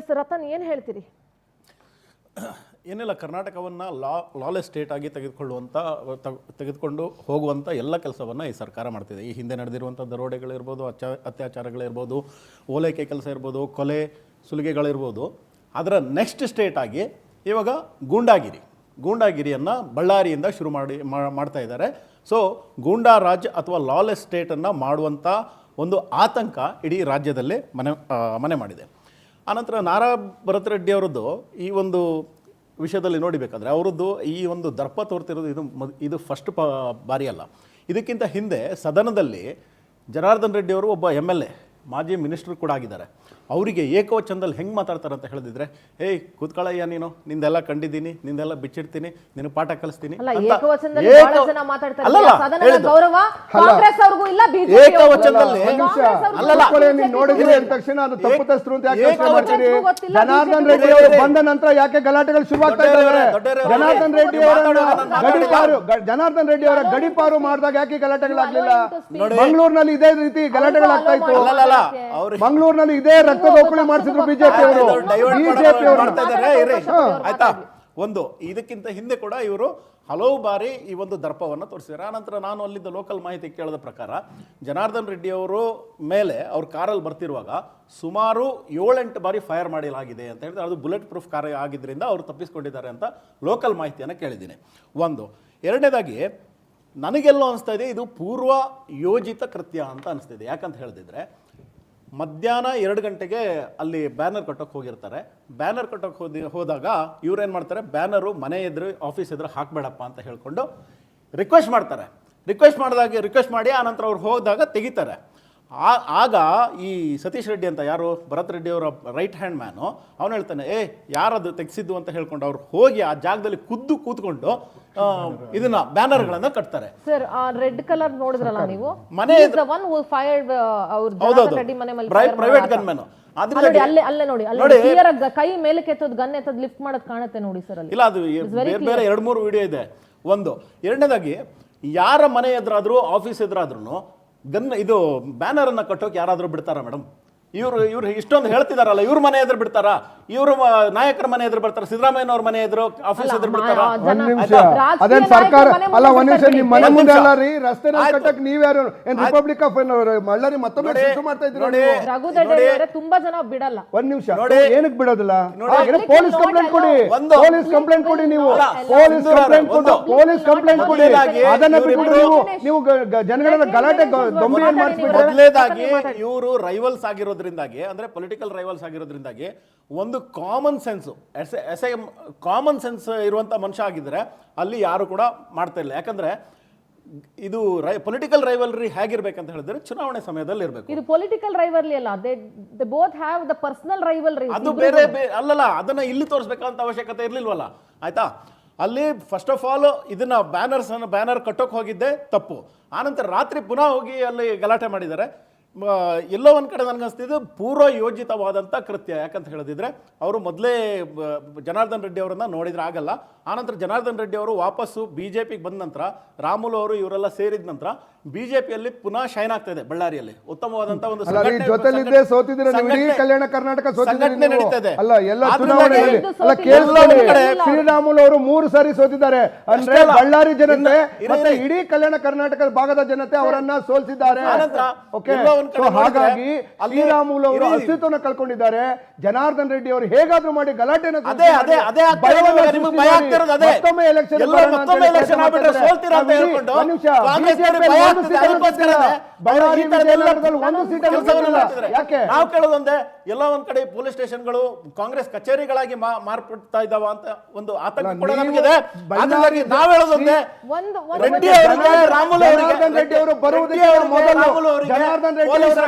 S Ratan ಏನು ಹೇಳ್ತೀರಿ? ಏನಿಲ್ಲ, ಕರ್ನಾಟಕವನ್ನು ಲಾಲೆಸ್ ಸ್ಟೇಟ್ ಆಗಿ ತೆಗೆದುಕೊಂಡು ಹೋಗುವಂಥ ಎಲ್ಲ ಕೆಲಸವನ್ನು ಈ ಸರ್ಕಾರ ಮಾಡ್ತಿದೆ. ಈ ಹಿಂದೆ ನಡೆದಿರುವಂಥ ದರೋಡೆಗಳಿರ್ಬೋದು, ಅತ್ಯಾಚಾರಗಳಿರ್ಬೋದು, ಓಲೈಕೆ ಕೆಲಸ ಇರ್ಬೋದು, ಕೊಲೆ ಸುಲಿಗೆಗಳಿರ್ಬೋದು. ಅದರ ನೆಕ್ಸ್ಟ್ ಸ್ಟೇಟ್ ಆಗಿ ಇವಾಗ ಗೂಂಡಾಗಿರಿಯನ್ನು ಬಳ್ಳಾರಿಯಿಂದ ಶುರು ಮಾಡ್ತಾ ಇದ್ದಾರೆ. ಸೊ ಗೂಂಡಾ ರಾಜ್ ಅಥವಾ ಲಾಲೆಸ್ ಸ್ಟೇಟನ್ನು ಮಾಡುವಂಥ ಒಂದು ಆತಂಕ ಇಡೀ ರಾಜ್ಯದಲ್ಲೇ ಮನೆ ಮಾಡಿದೆ. ಆನಂತರ ನಾರಾ ಭರತ್ ರೆಡ್ಡಿ ಅವರದ್ದು ಈ ಒಂದು ವಿಷಯದಲ್ಲಿ ನೋಡಿಬೇಕಾದ್ರೆ ಅವರದ್ದು ಈ ಒಂದು ದರ್ಪ ತೋರ್ತಿರೋದು ಇದು ಫಸ್ಟ್ ಬಾರಿ ಅಲ್ಲ. ಇದಕ್ಕಿಂತ ಹಿಂದೆ ಸದನದಲ್ಲಿ ಜನಾರ್ದನ್ ರೆಡ್ಡಿ ಅವರು ಒಬ್ಬ MLA, ಮಾಜಿ ಮಿನಿಸ್ಟರ್ ಕೂಡ ಆಗಿದ್ದಾರೆ. ಅವರಿಗೆ ಏಕವಚನದಲ್ಲಿ ಹೆಂಗೆ ಮಾತಾಡ್ತಾರೆ ಅಂತ ಹೇಳಿದ್ರೆ, ಏಯ್ ಕೂತ್ಕೊಳ್ಳಯ್ಯ, ನೀನು ನಿಂದೆಲ್ಲ ಕಂಡಿದ್ದೀನಿ, ನಿಂದೆಲ್ಲ ಬಿಚ್ಚಿಡ್ತೀನಿ, ನಿನ್ನ ಪಾಠ ಕಲಿಸ್ತೀನಿ ಜನಾರ್ದನ್ ರೆಡ್ಡಿ ಅವರು ಬಂದ ನಂತರ ಯಾಕೆ ಗಲಾಟೆಗಳು ಶುರುವಾಗ್ತಾ ಇದ್ದಾರೆ? ಜನಾರ್ದನ್ ರೆಡ್ಡಿ ಅವರ ಗಡಿಪಾರು ಮಾಡಿದಾಗ ಯಾಕೆ ಗಲಾಟೆಗಳಾಗ್ಲಿಲ್ಲ? ಮಂಗಳೂರಿನಲ್ಲಿ ಇದೇ ರೀತಿ ಗಲಾಟೆಗಳಾಗ್ತಾ ಇತ್ತು. ಮಂಗಳೂರಿನಲ್ಲಿ ಇದೇ ರಕ್ತದೋಕಳಿ ಮಾಡಿಸಿದ್ರು ಬಿಜೆಪಿ ಅವರು. ಆಯ್ತಾ, ಒಂದು ಇದಕ್ಕಿಂತ ಹಿಂದೆ ಕೂಡ ಇವರು ಹಲವು ಬಾರಿ ಈ ಒಂದು ದರ್ಪವನ್ನು ತೋರಿಸಿದ್ದಾರೆ. ಆನಂತರ ನಾನು ಅಲ್ಲಿದ್ದ ಲೋಕಲ್ ಮಾಹಿತಿ ಕೇಳಿದ ಪ್ರಕಾರ ಜನಾರ್ದನ್ ರೆಡ್ಡಿ ಅವರು ಮೇಲೆ ಅವ್ರ ಕಾರಲ್ಲಿ ಬರ್ತಿರುವಾಗ ಸುಮಾರು 7-8 ಬಾರಿ ಫೈರ್ ಮಾಡಲಾಗಿದೆ ಅಂತ ಹೇಳಿದ್ರೆ, ಅದು ಬುಲೆಟ್ ಪ್ರೂಫ್ ಕಾರ್ ಆಗಿದ್ದರಿಂದ ಅವರು ತಪ್ಪಿಸ್ಕೊಂಡಿದ್ದಾರೆ ಅಂತ ಲೋಕಲ್ ಮಾಹಿತಿಯನ್ನು ಕೇಳಿದ್ದೀನಿ. ಒಂದು. ಎರಡನೇದಾಗಿ ನನಗೆಲ್ಲೋ ಅನಿಸ್ತಾ ಇದೆ ಇದು ಪೂರ್ವ ಯೋಜಿತ ಕೃತ್ಯ ಅಂತ ಅನಿಸ್ತಿದೆ. ಯಾಕಂತ ಹೇಳಿದ್ರೆ, ಮಧ್ಯಾಹ್ನ 2 ಗಂಟೆಗೆ ಅಲ್ಲಿ ಬ್ಯಾನರ್ ಕಟ್ಟೋಕೆ ಹೋಗಿರ್ತಾರೆ. ಬ್ಯಾನರ್ ಕಟ್ಟೋಕೆ ಹೋದಾಗ ಇವ್ರೇನು ಮಾಡ್ತಾರೆ, ಬ್ಯಾನರು ಮನೆ ಎದುರು ಆಫೀಸ್ ಎದುರು ಹಾಕಬೇಡಪ್ಪ ಅಂತ ಹೇಳ್ಕೊಂಡು ರಿಕ್ವೆಸ್ಟ್ ಮಾಡ್ತಾರೆ. ರಿಕ್ವೆಸ್ಟ್ ಮಾಡಿ ಆನಂತರ ಅವ್ರು ಹೋದಾಗ ತೆಗಿತಾರೆ. ಆಗ ಈ ಸತೀಶ್ ರೆಡ್ಡಿ ಅಂತ ಯಾರು ಭರತ್ ರೆಡ್ಡಿ ಅವರ ರೈಟ್ ಹ್ಯಾಂಡ್ ಮ್ಯಾನು, ಅವನು ಹೇಳ್ತಾನೆ, ಯಾರದು ತೆಗೆಸಿದ್ದು ಅಂತ ಹೇಳ್ಕೊಂಡು ಅವ್ರು ಹೋಗಿ ಆ ಜಾಗದಲ್ಲಿ ಕೂತ್ಕೊಂಡು ಇದನ್ನ ಬ್ಯಾನರ್ಗಳನ್ನ ಕಟ್ತಾರೆ. ಸರ್, ಆ ರೆಡ್ ಕಲರ್ ನೋಡಿದ್ರಲ್ಲ ನೀವು, ಮನೆ ಪ್ರೈವೇಟ್ ಗನ್ ಮ್ಯಾನ್. ಅಲ್ಲೇ ನೋಡಿ, ಕೈ ಮೇಲೆ ಕೆತ್ತೋದು, ಗನ್ ಎತ್ತೋದು, ಲಿಫ್ಟ್ ಮಾಡೋದು ಕಾಣುತ್ತೆ ನೋಡಿ ಸರ್ ಅಲ್ಲಿ. ಇಲ್ಲ, ಅದು ಬೇರೆ 2-3 ವಿಡಿಯೋ ಇದೆ. ಒಂದು. ಎರಡನೇದಾಗಿ ಯಾರ ಮನೆ ಎದುರಾದ್ರೂ ಆಫೀಸ್ ಎದುರಾದ್ರೂ ಇದು ಬ್ಯಾನರ್ ಅನ್ನ ಕಟ್ಟೋಕೆ ಯಾರಾದ್ರೂ ಬಿಡ್ತಾರಾ ಮೇಡಮ್? ಇವ್ರು ಇಷ್ಟೊಂದು ಹೇಳ್ತಿದಾರಲ್ಲ, ಇವ್ರ ಮನೆ ಎದುರು ಬಿಡ್ತಾರಾ? ಇವರು ನಾಯಕರ ಮನೆ ಎದುರು ಬರ್ತಾರ? ಸಿದ್ದರಾಮಯ್ಯನವ್ರ ಮನೆ ಎದುರು, ಆಫೀಸ್ ಎದುರು ಬಿಡ್ತಾರಾ? ಅದೇನ್ ಸರ್ಕಾರ ಅಲ್ಲ, ಒಂದ್ ನಿಮಿಷ, ನಿಮ್ ಮನೆ ಮುಂದೆ ಅಲ್ಲ ರೀ, ರಸ್ತೆ ಕಟ್ಟಕ್ ನೀವ್ಯಾರು ರಿಪಬ್ಲಿಕ್ ಆಫ್ ಮಳ್ಳರಿ ಮತ್ತೊಮ್ಮೆ ಮಾಡ್ತಾ ಇದ್ರು. ತುಂಬಾ ಜನ ಬಿಡಲ್ಲ. ಒಂದ್ ನಿಮಿಷ, ಏನಕ್ಕೆ ಬಿಡೋದಿಲ್ಲ? ಪೊಲೀಸ್ ಕಂಪ್ಲೇಂಟ್ ಕೊಡಿ, ನೀವು ಪೊಲೀಸ್ ಕಂಪ್ಲೇಂಟ್ ಕೊಡಿ. ಅದನ್ನ ಬಿಟ್ಟು ನೀವು ಜನಗಳ ಗಲಾಟೆ ಗೊಂಬೆ ಮಾಡಿಸ್ಬಿಟ್ಟು. ಮೊದಲನೇದಾಗಿ ಇವರು ರೈವಲ್ಸ್ ಆಗಿರೋದ್ರಿಂದಾಗಿ, ಅಂದ್ರೆ ಪೊಲಿಟಿಕಲ್ ರೈವಲ್ಸ್ ಆಗಿರೋದ್ರಿಂದಾಗಿ ಒಂದು ಕಾಮನ್ ಸೆನ್ಸ್ ಇರುವಂತ ಮನುಷ್ಯ ಆಗಿದ್ರೆ ಅಲ್ಲಿ ಯಾರು ಕೂಡ ಮಾಡ್ತಾ ಇಲ್ಲ. ಯಾಕಂದ್ರೆ ಇದು ಪೊಲಿಟಿಕಲ್ ರೈವಲ್ರಿ ಹೇಗಿರ್ಬೇಕಂತ ಹೇಳಿದ್ರೆ ಚುನಾವಣೆ ಸಮಯದಲ್ಲಿ ಇರಬೇಕು. ಇದು ಪೊಲಿಟಿಕಲ್ ರೈವಲ್ರಿ ಅಲ್ಲ, they both have the personal rivalry. ಅದು ಬೇರೆ ಅಲ್ಲಲ್ಲ, ಅದನ್ನ ಇಲ್ಲಿ ತೋರಿಸಬೇಕಂತ ಅವಶ್ಯಕತೆ ಇರ್ಲಿಲ್ವಲ್ಲ. ಆಯ್ತಾ, ಅಲ್ಲಿ ಫಸ್ಟ್ ಆಫ್ ಆಲ್ ಇದನ್ನ ಬ್ಯಾನರ್ ಕಟ್ಟೋಕೆ ಹೋಗಿದ್ದೆ ತಪ್ಪು. ಆನಂತರ ರಾತ್ರಿ ಪುನಃ ಹೋಗಿ ಅಲ್ಲಿ ಗಲಾಟೆ ಮಾಡಿದ್ದಾರೆ. ಎಲ್ಲೋ ಒಂದು ಕಡೆ ನನಗನ್ನಿಸ್ತಿದ್ದು ಪೂರ್ವ ಯೋಜಿತವಾದಂಥ ಕೃತ್ಯ. ಯಾಕಂತ ಹೇಳಿದ್ರೆ, ಅವರು ಮೊದಲೇ ಜನಾರ್ದನ್ ರೆಡ್ಡಿ ಅವರನ್ನ ನೋಡಿದ್ರೆ ಆಗಲ್ಲ. ಆನಂತರ ಜನಾರ್ದನ್ ರೆಡ್ಡಿ ಅವರು ವಾಪಸ್ಸು ಬಿಜೆಪಿಗೆ ಬಂದ ನಂತರ, ರಾಮುಲು ಅವರು ಇವರೆಲ್ಲ ಸೇರಿದ ನಂತರ ಬಿಜೆಪಿಯಲ್ಲಿ ಪುನಃ ಶೈನ್ ಆಗ್ತಾ ಇದೆ. ಬಳ್ಳಾರಿಯಲ್ಲಿ ಉತ್ತಮವಾದಂತ ಒಂದು ಕಲ್ಯಾಣ ಕರ್ನಾಟಕ ಸಂಘಟನೆ ನಡೀತಾ ಇದೆ. ಶ್ರೀರಾಮುಲು ಅವರು 3 ಸಾರಿ ಸೋತಿದ್ದಾರೆ. ಅಂದ್ರೆ ಬಳ್ಳಾರಿ ಜನತೆ ಮತ್ತೆ ಇಡೀ ಕಲ್ಯಾಣ ಕರ್ನಾಟಕ ಭಾಗದ ಜನತೆ ಅವರನ್ನ ಸೋಲಿಸಿದ್ದಾರೆ. ಹಾಗಾಗಿ ಶ್ರೀರಾಮುಲು ಅವರು ಅಸ್ತಿತ್ವವನ್ನು ಕಳ್ಕೊಂಡಿದ್ದಾರೆ. ಜನಾರ್ದನ್ ರೆಡ್ಡಿ ಅವರು ಹೇಗಾದ್ರೂ ಮಾಡಿ ಗಲಾಟೆನ ಮತ್ತೊಮ್ಮೆ ಎಲೆಕ್ಷನ್ ನಾವು ಕೇಳೋದೊಂದೇ, ಎಲ್ಲ ಒಂದ್ ಕಡೆ ಪೊಲೀಸ್ ಸ್ಟೇಷನ್ಗಳು ಕಾಂಗ್ರೆಸ್ ಕಚೇರಿಗಳಾಗಿ ಮಾರ್ಪಡ್ತಾ ಇದ್ದಾವ ಅಂತ ಒಂದು ಆತಂಕ ಕೂಡ ನಮಗಿದೆ. ನಾವ್ ಹೇಳೋದೊಂದೇ, ರೆಡ್ಡಿ ಅವರಿಗೆ, ರಾಮುಲು ರೆಡ್ಡಿ ಅವರು ಬರುವುದಕ್ಕೆ ಮೊದಲು ಜನಾರ್ದನ್ ರೆಡ್ಡಿ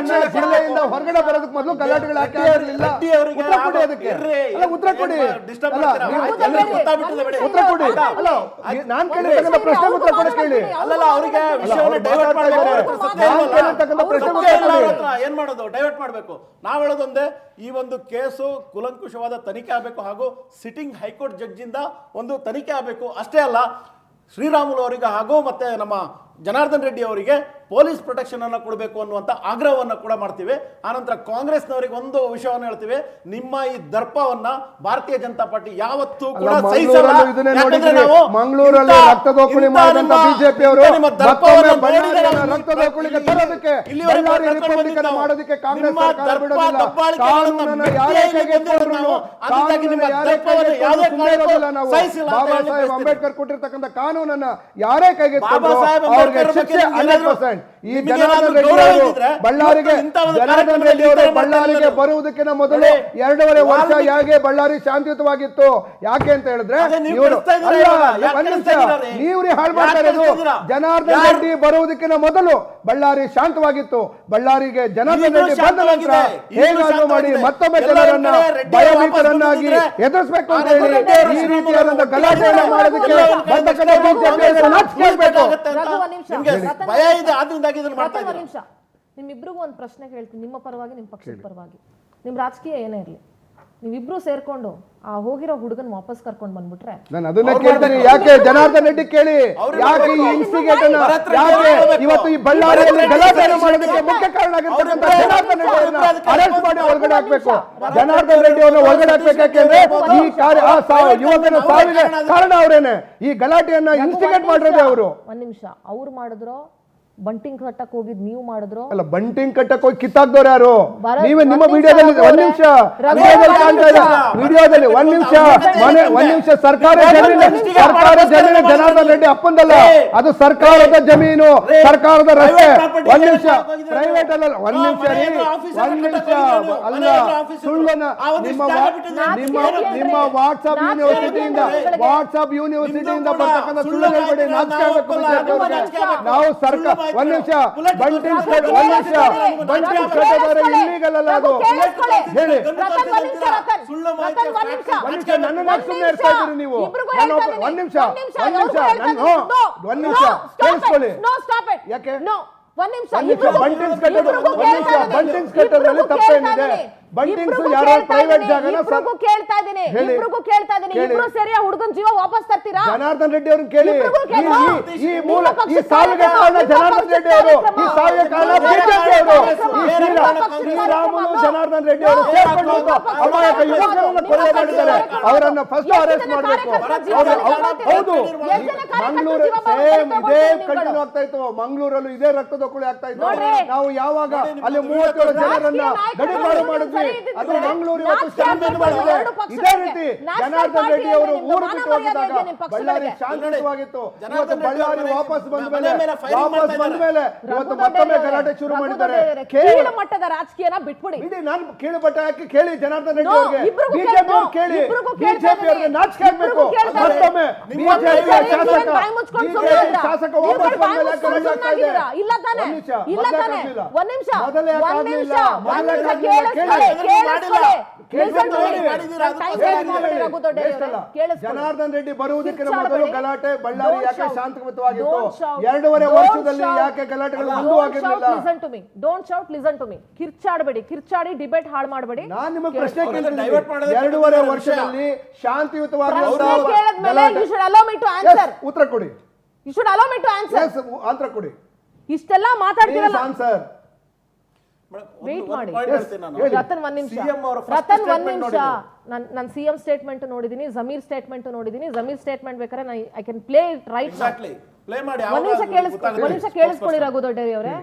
ಜಿಲ್ಲೆಯಿಂದ ಹೊರಗಡೆ ಬರೋದಕ್ಕೆ ಮೊದಲು ಗಲಾಟೆಗಳು ಉತ್ತರ ಕೊಡಿ. ಉತ್ತರ ಕೊಡಿ. ನಾನ್ ಕೇಳಿರ್ತಕ್ಕಂಥ ಪ್ರಶ್ನೆ ಉತ್ತರ ಕೊಡಿ ಕೇಳಿ. ಏನ್ ಮಾಡೋದು? ಡೈವರ್ಟ್ ಮಾಡ್ಬೇಕು. ನಾವ್ ಹೇಳೋದೊಂದೇ, ಈ ಒಂದು ಕೇಸು ಕುಲಂಕುಷವಾದ ತನಿಖೆ ಆಗಬೇಕು, ಹಾಗೂ ಸಿಟ್ಟಿಂಗ್ ಹೈಕೋರ್ಟ್ ಜಡ್ಜ್ ಇಂದ ಒಂದು ತನಿಖೆ ಆಗಬೇಕು. ಅಷ್ಟೇ ಅಲ್ಲ, ಶ್ರೀರಾಮುಲು ಅವರಿಗೆ ಹಾಗೂ ಮತ್ತೆ ನಮ್ಮ ಜನಾರ್ದನ್ ರೆಡ್ಡಿ ಅವರಿಗೆ ಪೊಲೀಸ್ ಪ್ರೊಟೆಕ್ಷನ್ ಅನ್ನು ಕೊಡಬೇಕು ಅನ್ನುವಂಥ ಆಗ್ರಹವನ್ನ ಕೂಡ ಮಾಡ್ತೀವಿ. ಆನಂತರ ಕಾಂಗ್ರೆಸ್ನವರಿಗೆ ಒಂದು ವಿಷಯವನ್ನು ಹೇಳ್ತೀವಿ, ನಿಮ್ಮ ಈ ದರ್ಪವನ್ನ ಭಾರತೀಯ ಜನತಾ ಪಾರ್ಟಿ ಯಾವತ್ತೂ ಕೂಡ ಸಹಿಸಲ್ಲ. ಮಂಗಳೂರಲ್ಲಿ ರಕ್ತದೋಕುಳಿ ಮಾಡಿದಂತ ಬಿಜೆಪಿ ಅವರು ರಕ್ತದೋಕುಳಿಗೆ ತರೋದಕ್ಕೆ ಬಳ್ಳಾರಿ ರಿಪಬ್ಲಿಕ್ ಮಾಡೋದಕ್ಕೆ ಕಾಂಗ್ರೆಸ್ ಸರ್ಕಾರ ಬಿಡೋದಿಲ್ಲ. ಕಾನೂನನ್ನ ಯಾರೇ ಕೈಗೆ ತಗೊಂಡ್ರು ಕಾನೂನನ್ನ ಯಾರೇ ಕೈಗೆ ಸುಮ್ಮನೆ ಇರೋದಿಲ್ಲ. ನಾವು ಬಾಬಾ ಸಾಹೇಬ್ ಅಂಬೇಡ್ಕರ್ ಕೊಟ್ಟಿರ್ತಕ್ಕಂಥ ಕಾನೂನನ್ನ ಯಾರೇ ಕೈಗೆ ತಗೊಂಡ್ರು ಅವ್ರಿಗೆ ಶಿಕ್ಷೆ 100%. ಈ ಜನಾರ್ದನ್ ರೆಡ್ಡಿ ಅವರು ಬಳ್ಳಾರಿಗೆ ಬರುವುದಕ್ಕಿಂತ ಮೊದಲು 2.5 ವರ್ಷ ಹೇಗೆ ಬಳ್ಳಾರಿ ಶಾಂತಿಯುತವಾಗಿತ್ತು. ಯಾಕೆ ಅಂತ ಹೇಳಿದ್ರೆ ನೀವ್ರಿ ಹಾಳು ಮಾಡ್ತಾ ಇರೋದು. ಜನಾರ್ದನ್ ರೆಡ್ಡಿ ಬರುವುದಕ್ಕಿಂತ ಮೊದಲು ಬಳ್ಳಾರಿ ಶಾಂತವಾಗಿತ್ತು. ಬಳ್ಳಾರಿಗೆ ಜನಾರ್ದನ್ ರೆಡ್ಡಿ ಬಂದ ನಂತರ ಹೇಗಾದ್ರೂ ಮಾಡಿ ಮತ್ತೊಮ್ಮೆ ಜನರನ್ನ ಭಯಭೀತರನ್ನಾಗಿ ಎದುರಿಸಬೇಕು ಅಂತ ಹೇಳಿ ಈ ರೀತಿಯಾದಂತ ಗಲಾಟೆಯನ್ನು ಮಾಡೋದಕ್ಕೆ ಭಯ ಇದೆ. ಆದ್ರಿಂದಾಗಿ ನಿಮಿಷ ನಿಮ್ಮಿಬ್ರಿಗೂ ಒಂದು ಪ್ರಶ್ನೆ ಕೇಳ್ತೀನಿ, ನಿಮ್ಮ ಪರವಾಗಿ ನಿಮ್ಮ ಪಕ್ಷದ ಪರವಾಗಿ. ನಿಮ್ ರಾಜಕೀಯ ಏನೇ ಇರ್ಲಿ, ನೀವಿಬ್ರು ಸೇರ್ಕೊಂಡು ಆ ಹೋಗಿರೋ ಹುಡುಗನ್ ವಾಪಸ್ ಕರ್ಕೊಂಡು ಬಂದ್ಬಿಟ್ರೆ ನಾನು ಅದನ್ನ ಕೇಳ್ತೀನಿ. ಯಾಕೆ ಜನಾರ್ದನ್ ರೆಡ್ಡಿ ಕೇಳಿ, ಯಾಕೆ ಈ ಇನ್ಸ್ಟಿಗೇಟ್ ಅನ್ನ ಯಾಕೆ ಇವತ್ತು ಈ ಬಳ್ಳಾರಿಯಲ್ಲಿ ಗಲಾಟೆಯನ್ನು ಮಾಡೋದಕ್ಕೆ ಮುಖ್ಯ ಕಾರಣ ಆಗಿರ್ತಕ್ಕಂಥ ಜನಾರ್ದನ್ ರೆಡ್ಡಿ ಅವರನ್ನ ಅರೆಸ್ಟ್ ಮಾಡಿ ಒಳಗಡೆ ಹಾಕ್ಬೇಕು. ಜನಾರ್ದನ್ ರೆಡ್ಡಿ ಅವರನ್ನ ಒಳಗಡೆ ಹಾಕ್ಬೇಕು. ಯಾಕೆಂದ್ರೆ ಈ ಯುವಕನ ಸಾವಿಗೆ ಕಾರಣ ಅವರೇನೆ. ಈ ಗಲಾಟೆಯನ್ನ ಇನ್ಸ್ಟಿಗೇಟ್ ಮಾಡಿರೋದೇ ಅವರು. ಒಂದ್ ನಿಮಿಷ, ಅವ್ರು ಮಾಡಿದ್ರು, ಬಂಟಿಂಗ್ ಕಟ್ಟಕ್ ಹೋಗಿದ್ ನೀವು ಮಾಡಿದ್ರು. ಅಲ್ಲ, ಬಂಟಿಂಗ್ ಕಟ್ಟಕ್ ಹೋಗಿ ಕಿತ್ತಾಕ್ದವ್ರು ಯಾರು? ನೀವೇ ನಿಮ್ಮ ವಿಡಿಯೋದಲ್ಲಿ ಒಂದ್ ನಿಮಿಷ ವಿಡಿಯೋದಲ್ಲಿ ಒಂದ್ ನಿಮಿಷ ಸರ್ಕಾರಿ ಜಮೀನು ಜನಾರ್ದನ್ ರೆಡ್ಡಿ ಅಪ್ಪಂದಲ್ಲ, ಅದು ಸರ್ಕಾರದ ಜಮೀನು, ಸರ್ಕಾರದ ರಸ್ತೆ. ಒಂದ್ ನಿಮಿಷ, ಪ್ರೈವೇಟ್ ಅಲ್ಲ. ಒಂದ್ ನಿಮಿಷ ಅಲ್ಲ, ಸುಳ್ಳನ್ನ ನಿಮ್ಮ ವಾಟ್ಸ್ಆಪ್ ಯೂನಿವರ್ಸಿಟಿಯಿಂದ ಬರ್ತಕ್ಕಂಥ ಸುಳ್ಳು ಹೇಳ್ಬೇಡಿ. ನಾವು ಸರ್ಕಾರ ಒಂದ್ ನಿಮಿಷ ಇಲ್ಲಿಗಲ್ಲ ಅದು ಹೇಳಿ. ನನ್ನ ಸುಮ್ಮನೆ ಇರ್ತಾ ಇದ್ದೀರಿ ನೀವು. ಒಂದ್ ನಿಮಿಷ ಕೇಳಿಸ್ಕೊಳ್ಳಿ. ಯಾಕೆ ಬಂಟಿಂಗ್ಸ್ ಕಟ್ಟೋದ್ರಲ್ಲಿ ತಪ್ಪೇನಿದೆ? ಬಂಟಿಂಗ್ಸ್ ಯಾರೋ ಪ್ರೈವೇಟ್ ಜಾಗನ ಕೇಳ್ತಾ ಇದ್ದೀನಿ, ಇಬ್ರಿಗೂ ಕೇಳ್ತಾ ಇದ್ದೀನಿ, ಇಬ್ರು ಸೇರಿ ಆ ಹುಡುಗನ ಜೀವ ವಾಪಸ್ ತರ್ತೀರಾ? ಜನಾರ್ದನ್ ರೆಡ್ಡಿ ಅವ್ರನ್ನ ಕೇಳಿ. ಈ ಸಾವಿಗೆ ಕಾರಣ ಜನಾರ್ದನ್ ರೆಡ್ಡಿ ಅವರು, ಈ ಸಾವಿಗೆ ಕಾರಣ ಬಿಜೆಪಿ ಅವರು. ಶ್ರೀರಾಮುಲು ಜನಾರ್ದನ್ ರೆಡ್ಡಿ ಅವರು ಸೇರ್ಕೊಂಡು ಅಮಾಯಕ ಯುವಕರನ್ನ ಕೊಲೆ ಮಾಡಿದ್ದಾರೆ. ಅವರನ್ನ ಫಸ್ಟ್ ಅರೆಸ್ಟ್ ಮಾಡಬೇಕು. ಹೌದು, ಮಂಗಳೂರು ಸೇಮ್ ಇದೇ ಕಂಟಿನ್ಯೂ ಆಗ್ತಾ ಇತ್ತು. ಮಂಗಳೂರಲ್ಲೂ ಇದೇ ರಕ್ತದೊಕ್ಕುಳಿ ಆಗ್ತಾ ಇತ್ತು. ನಾವು ಯಾವಾಗ ಅಲ್ಲಿ 37 ಜನರನ್ನ ಗಡಿಪಾರು ಮಾಡಿದ್ವಿ, ಅದು ಮಂಗಳೂರು ಇವತ್ತು ಶಾಂತಿ ಮಾಡಿದೆ. ಇದೇ ರೀತಿ ಜನಾರ್ದನ್ ರೆಡ್ಡಿ ಅವರು ಊರು ಬಿಟ್ಟು ಹೋಗಿದ್ದಾಗ ಬಳ್ಳಾರಿ ಶಾಂತಿಯುತವಾಗಿತ್ತು. ಇವತ್ತು ಬಳ್ಳಾರಿ ವಾಪಸ್ ಬಂದ ಮೇಲೆ ಇವತ್ತು ಮತ್ತೊಮ್ಮೆ ಗಲಾಟೆ ಶುರು ಮಾಡಿದ್ದಾರೆ. ಕೀಳು ಮಟ್ಟದ ರಾಜಕೀಯನ ಬಿಟ್ಬಿಡಿ. ಬಿಡಿ, ನಾನು ಕೀಳು ಮಟ್ಟ ಹಾಕಿ ಕೇಳಿ ಜನಾರ್ದನ್ ರೆಡ್ಡಿ ಅವರಿಗೆ. ಬಿಜೆಪಿ ಅವರು ಕೇಳಿ, ಬಿಜೆಪಿ ಅವರಿಗೆ ನಾಚಿಕೆ ಆಗ್ಬೇಕು. ಮತ್ತೊಮ್ಮೆ ಬಿಜೆಪಿ ಶಾಸಕ ವಾಪಸ್ ಬಂದ ಮೇಲೆ ಗಲಾಟೆ ಆಗ್ತಾ ಇದೆ. ಇಲ್ಲ ತಾನೆ? ಇಲ್ಲ ತಾನೆ? ಒಂದ್ ನಿಮಿಷ ಜನಾರ್ದನ್ ರೆಡ್ಡಿ ಬರುವುದಕ್ಕಿಂತ ಮೊದಲು ಗಲಾಟೆ ಬಳ್ಳಾರಿ ಯಾಕೆ ಶಾಂತಿಯುತವಾಗಿತ್ತು? 2.5 ವರ್ಷದಲ್ಲಿ ಯಾಕೆ ಗಲಾಟೆಗಳು ಮುಂದುವರಿದಿಲ್ಲ? Don't shout, listen to me. ಕಿರ್ಚಾಡಬೇಡಿ, ಕಿರ್ಚಾಡಿ ಡಿಬೇಟ್ ಹಾಳು ಮಾಡಬೇಡಿ. ನಾನು ನಿಮಗೆ ಪ್ರಶ್ನೆ ಕೇಳ್ತೀನಿ. 2.5 ವರ್ಷದಲ್ಲಿ ಶಾಂತಿಯುತವಾಗಿ ಉತ್ತರ ಕೊಡಿ. ಉತ್ತರ ಕೊಡಿ. ಇಷ್ಟೆಲ್ಲ ಮಾತಾಡ್ತೀರಲ್ಲ, ಆನ್ಸರ್ ವೇಟ್ ಮಾಡಿ. ರತನ್ ಒಂದ್ ನಿಮಿಷ, ನಾನು ಸಿಎಂ ಸ್ಟೇಟ್ಮೆಂಟ್ ನೋಡಿದೀನಿ, ಜಮೀರ್ ಸ್ಟೇಟ್ಮೆಂಟ್ ನೋಡಿದೀನಿ. ಜಮೀರ್ ಸ್ಟೇಟ್ಮೆಂಟ್ ಬೇಕಾದ್ರೆ I can play it right. ಒಂದ್ ನಿಮಿಷ ಕೇಳಿಸ್ಕೊಳ್ಳಿ ರಘು ದೊಡ್ಡೇರಿ ಅವರೇ.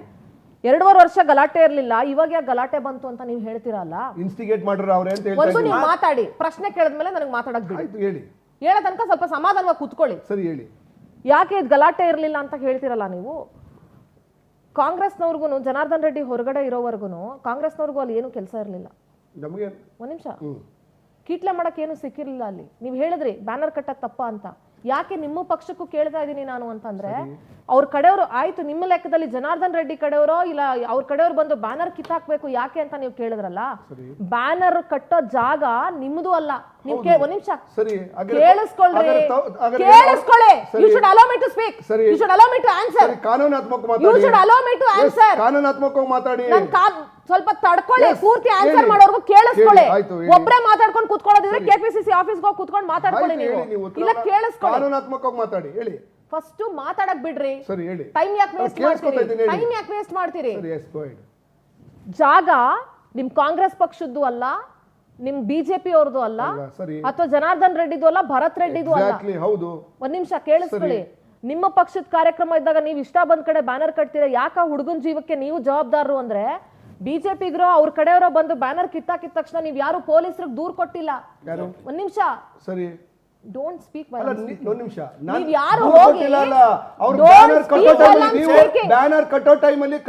2.5 ವರ್ಷ ಗಲಾಟೆ ಇರ್ಲಿಲ್ಲ, ಇವಾಗ ಯಾಕೆ ಗಲಾಟೆ ಬಂತು ಅಂತ ನೀವು ಹೇಳ್ತೀರಲ್ಲ? ಇನ್ಸ್ಟಿಗೇಟ್ ಮಾಡ್ರ ಅವ್ರೆ ಅಂತ ಒಂದು ನೀವು ಮಾತಾಡಿ. ಪ್ರಶ್ನೆ ಕೇಳಿದ್ಮೇಲೆ ನನಗೆ ಮಾತಾಡಕ್ ಬಿಡಿ. ಹೇಳಿ. ಹೇಳೋ ತನಕ ಸ್ವಲ್ಪ ಸಮಾಧಾನವಾಗಿ ಕೂತ್ಕೊಳ್ಳಿ. ಸರಿ, ಹೇಳಿ. ಯಾಕೆ ಇದು ಗಲಾಟೆ ಇರ್ಲಿಲ್ಲ ಅಂತ ಹೇಳ್ತಿರಲ್ಲ ನೀವು? ಕಾಂಗ್ರೆಸ್ನವ್ರಿಗೂ ಜನಾರ್ದನ್ ರೆಡ್ಡಿ ಹೊರಗಡೆ ಇರೋವರೆಗೂ ಕಾಂಗ್ರೆಸ್ನವ್ರಿಗೂ ಅಲ್ಲಿ ಏನು ಕೆಲಸ ಇರಲಿಲ್ಲ. ಒಂದ್ ನಿಮಿಷ, ಕೀಟ್ಲೆ ಮಾಡಕ್ ಏನು ಸಿಕ್ಕಿರ್ಲಿಲ್ಲ ಅಲ್ಲಿ. ನೀವು ಹೇಳಿದ್ರಿ ಬ್ಯಾನರ್ ಕಟ್ಟಕ್ ತಪ್ಪ ಅಂತ. ಯಾಕೆ ನಿಮ್ಮ ಪಕ್ಷಕ್ಕೂ ಕೇಳ್ತಾ ಇದ್ದೀನಿ ನಾನು ಅಂತಂದ್ರೆ, ಅವ್ರ ಕಡೆಯವರು ಆಯ್ತು, ನಿಮ್ಮ ಲೆಕ್ಕದಲ್ಲಿ ಜನಾರ್ದನ್ ರೆಡ್ಡಿ ಕಡೆಯವರೋ ಇಲ್ಲ ಅವ್ರ ಕಡೆಯವ್ರು ಬಂದು ಬ್ಯಾನರ್ ಕಿತ್ತಾಕ್ಬೇಕು ಯಾಕೆ ಅಂತ ನೀವು ಕೇಳಿದ್ರಲ್ಲ. ಬ್ಯಾನರ್ ಕಟ್ಟೋ ಜಾಗ ನಿಮ್ದು ಅಲ್ಲ. ನೀವು ಒಂದ್ ನಿಮಿಷ ಕೇಳಿಸ್ಕೊಳ್ಳಿ. You should allow me to speak. You should allow me to answer. ಕಾನೂನಾತ್ಮಕವಾಗಿ you should allow me to answer. ಕಾನೂನಾತ್ಮಕವಾಗಿ ಮಾತಾಡಿ. ಸ್ವಲ್ಪ ತಡ್ಕೊಳ್ಳಿ, ಪೂರ್ತಿ ಆನ್ಸರ್ ಮಾಡೋರ್ಗು ಕೇಳಿಸ್ಕೊಳ್ಳಿ. ಒಬ್ಬರೇ ಮಾತಾಡ್ಕೊಂಡು ಕೂತ್ಕೊಳ್ಳೋದಿದ್ರೆ ಕೆಪಿಸಿಸಿ ಆಫೀಸ್ಗೆ ಹೋಗಿ ಕೂತ್ಕೊಂಡು ಮಾತಾಡ್ಕೊಳ್ಳಿ. ನೀವು ಇಲ್ಲ ಕೇಳಿಸ್ಕೊಳ್ಳಿ. ಕಾನೂನಾತ್ಮಕವಾಗಿ ಮಾತಾಡಿ, ಹೇಳಿ. ಫಸ್ಟ್ ಮಾತಾಡಕ್ ಬಿಡ್ರಿ. ಸರಿ ಹೇಳಿ. ಟೈಮ್ ಯಾಕೆ ವೇಸ್ಟ್ ಕೇಳಿಸ್ಕೊತಾ ಮಾಡ್ತೀರಿ? ಇದ್ದೀನಿ, ಹೇಳಿ. ಟೈಮ್ ಯಾಕೆ ವೇಸ್ಟ್ ಮಾಡ್ತೀರಿ? ಸರಿ, yes, go ahead. ಜಾಗ ನಿಮ್ ಕಾಂಗ್ರೆಸ್ ಪಕ್ಷದ್ದು ಅಲ್ಲ, ನಿಮ್ ಬಿಜೆಪಿ ಅವ್ರದ್ದು ಅಲ್ಲ, ಅಲ್ವಾ? ಸರಿ. ಅಥವಾ ಜನಾರ್ದನ್ ರೆಡ್ಡಿದು ಅಲ್ಲ, ಭರತ್ ರೆಡ್ಡಿದು ಅಲ್ಲ. Exactly, ಹೌದು. ಒಂದ್ ನಿಮಿಷ ಕೇಳಿಸ್ಕೊಳ್ಳಿ. ನಿಮ್ಮ ಪಕ್ಷದ ಕಾರ್ಯಕ್ರಮ ಇದ್ದಾಗ ನೀವು ಇಷ್ಟ ಬಂದ್ ಕಡೆ ಬ್ಯಾನರ್ ಕಟ್ತೀರಾ, ಯಾಕ ಹುಡುಗನ್ ಜೀವಕ್ಕೆ ನೀವು ಜವಾಬ್ದಾರರು ಅಂದ್ರೆ ಬಿಜೆಪಿಗ್ರೋ ಅವ್ರ ಕಡೆಯವರೋ ಬಂದು ಬ್ಯಾನರ್ ಕಿತ್ತಾಕಿದ ತಕ್ಷಣ ನೀವು ಯಾರು ಪೊಲೀಸರಿಗೆ ದೂರ್ ಕೊಟ್ಟಿಲ್ಲ. ಒಂದ್ ನಿಮಿಷ ಸರಿ, ಡೋಂಟ್ ಸ್ಪೀಕ್ ಅಲ್ಲ, ಒಂದ್ ನಿಮಿಷ. ನೀವ್ ಯಾರು ಹೋಗಿ ಅವ್ರು Don't ಬ್ಯಾನರ್ speak ಕಟ್ಟೋ while ಟೈಮಲ್ಲಿ I'm ನೀವು speaking. ಬ್ಯಾನರ್ ಕಟ್ಟೋ ಟೈಮಲ್ಲಿ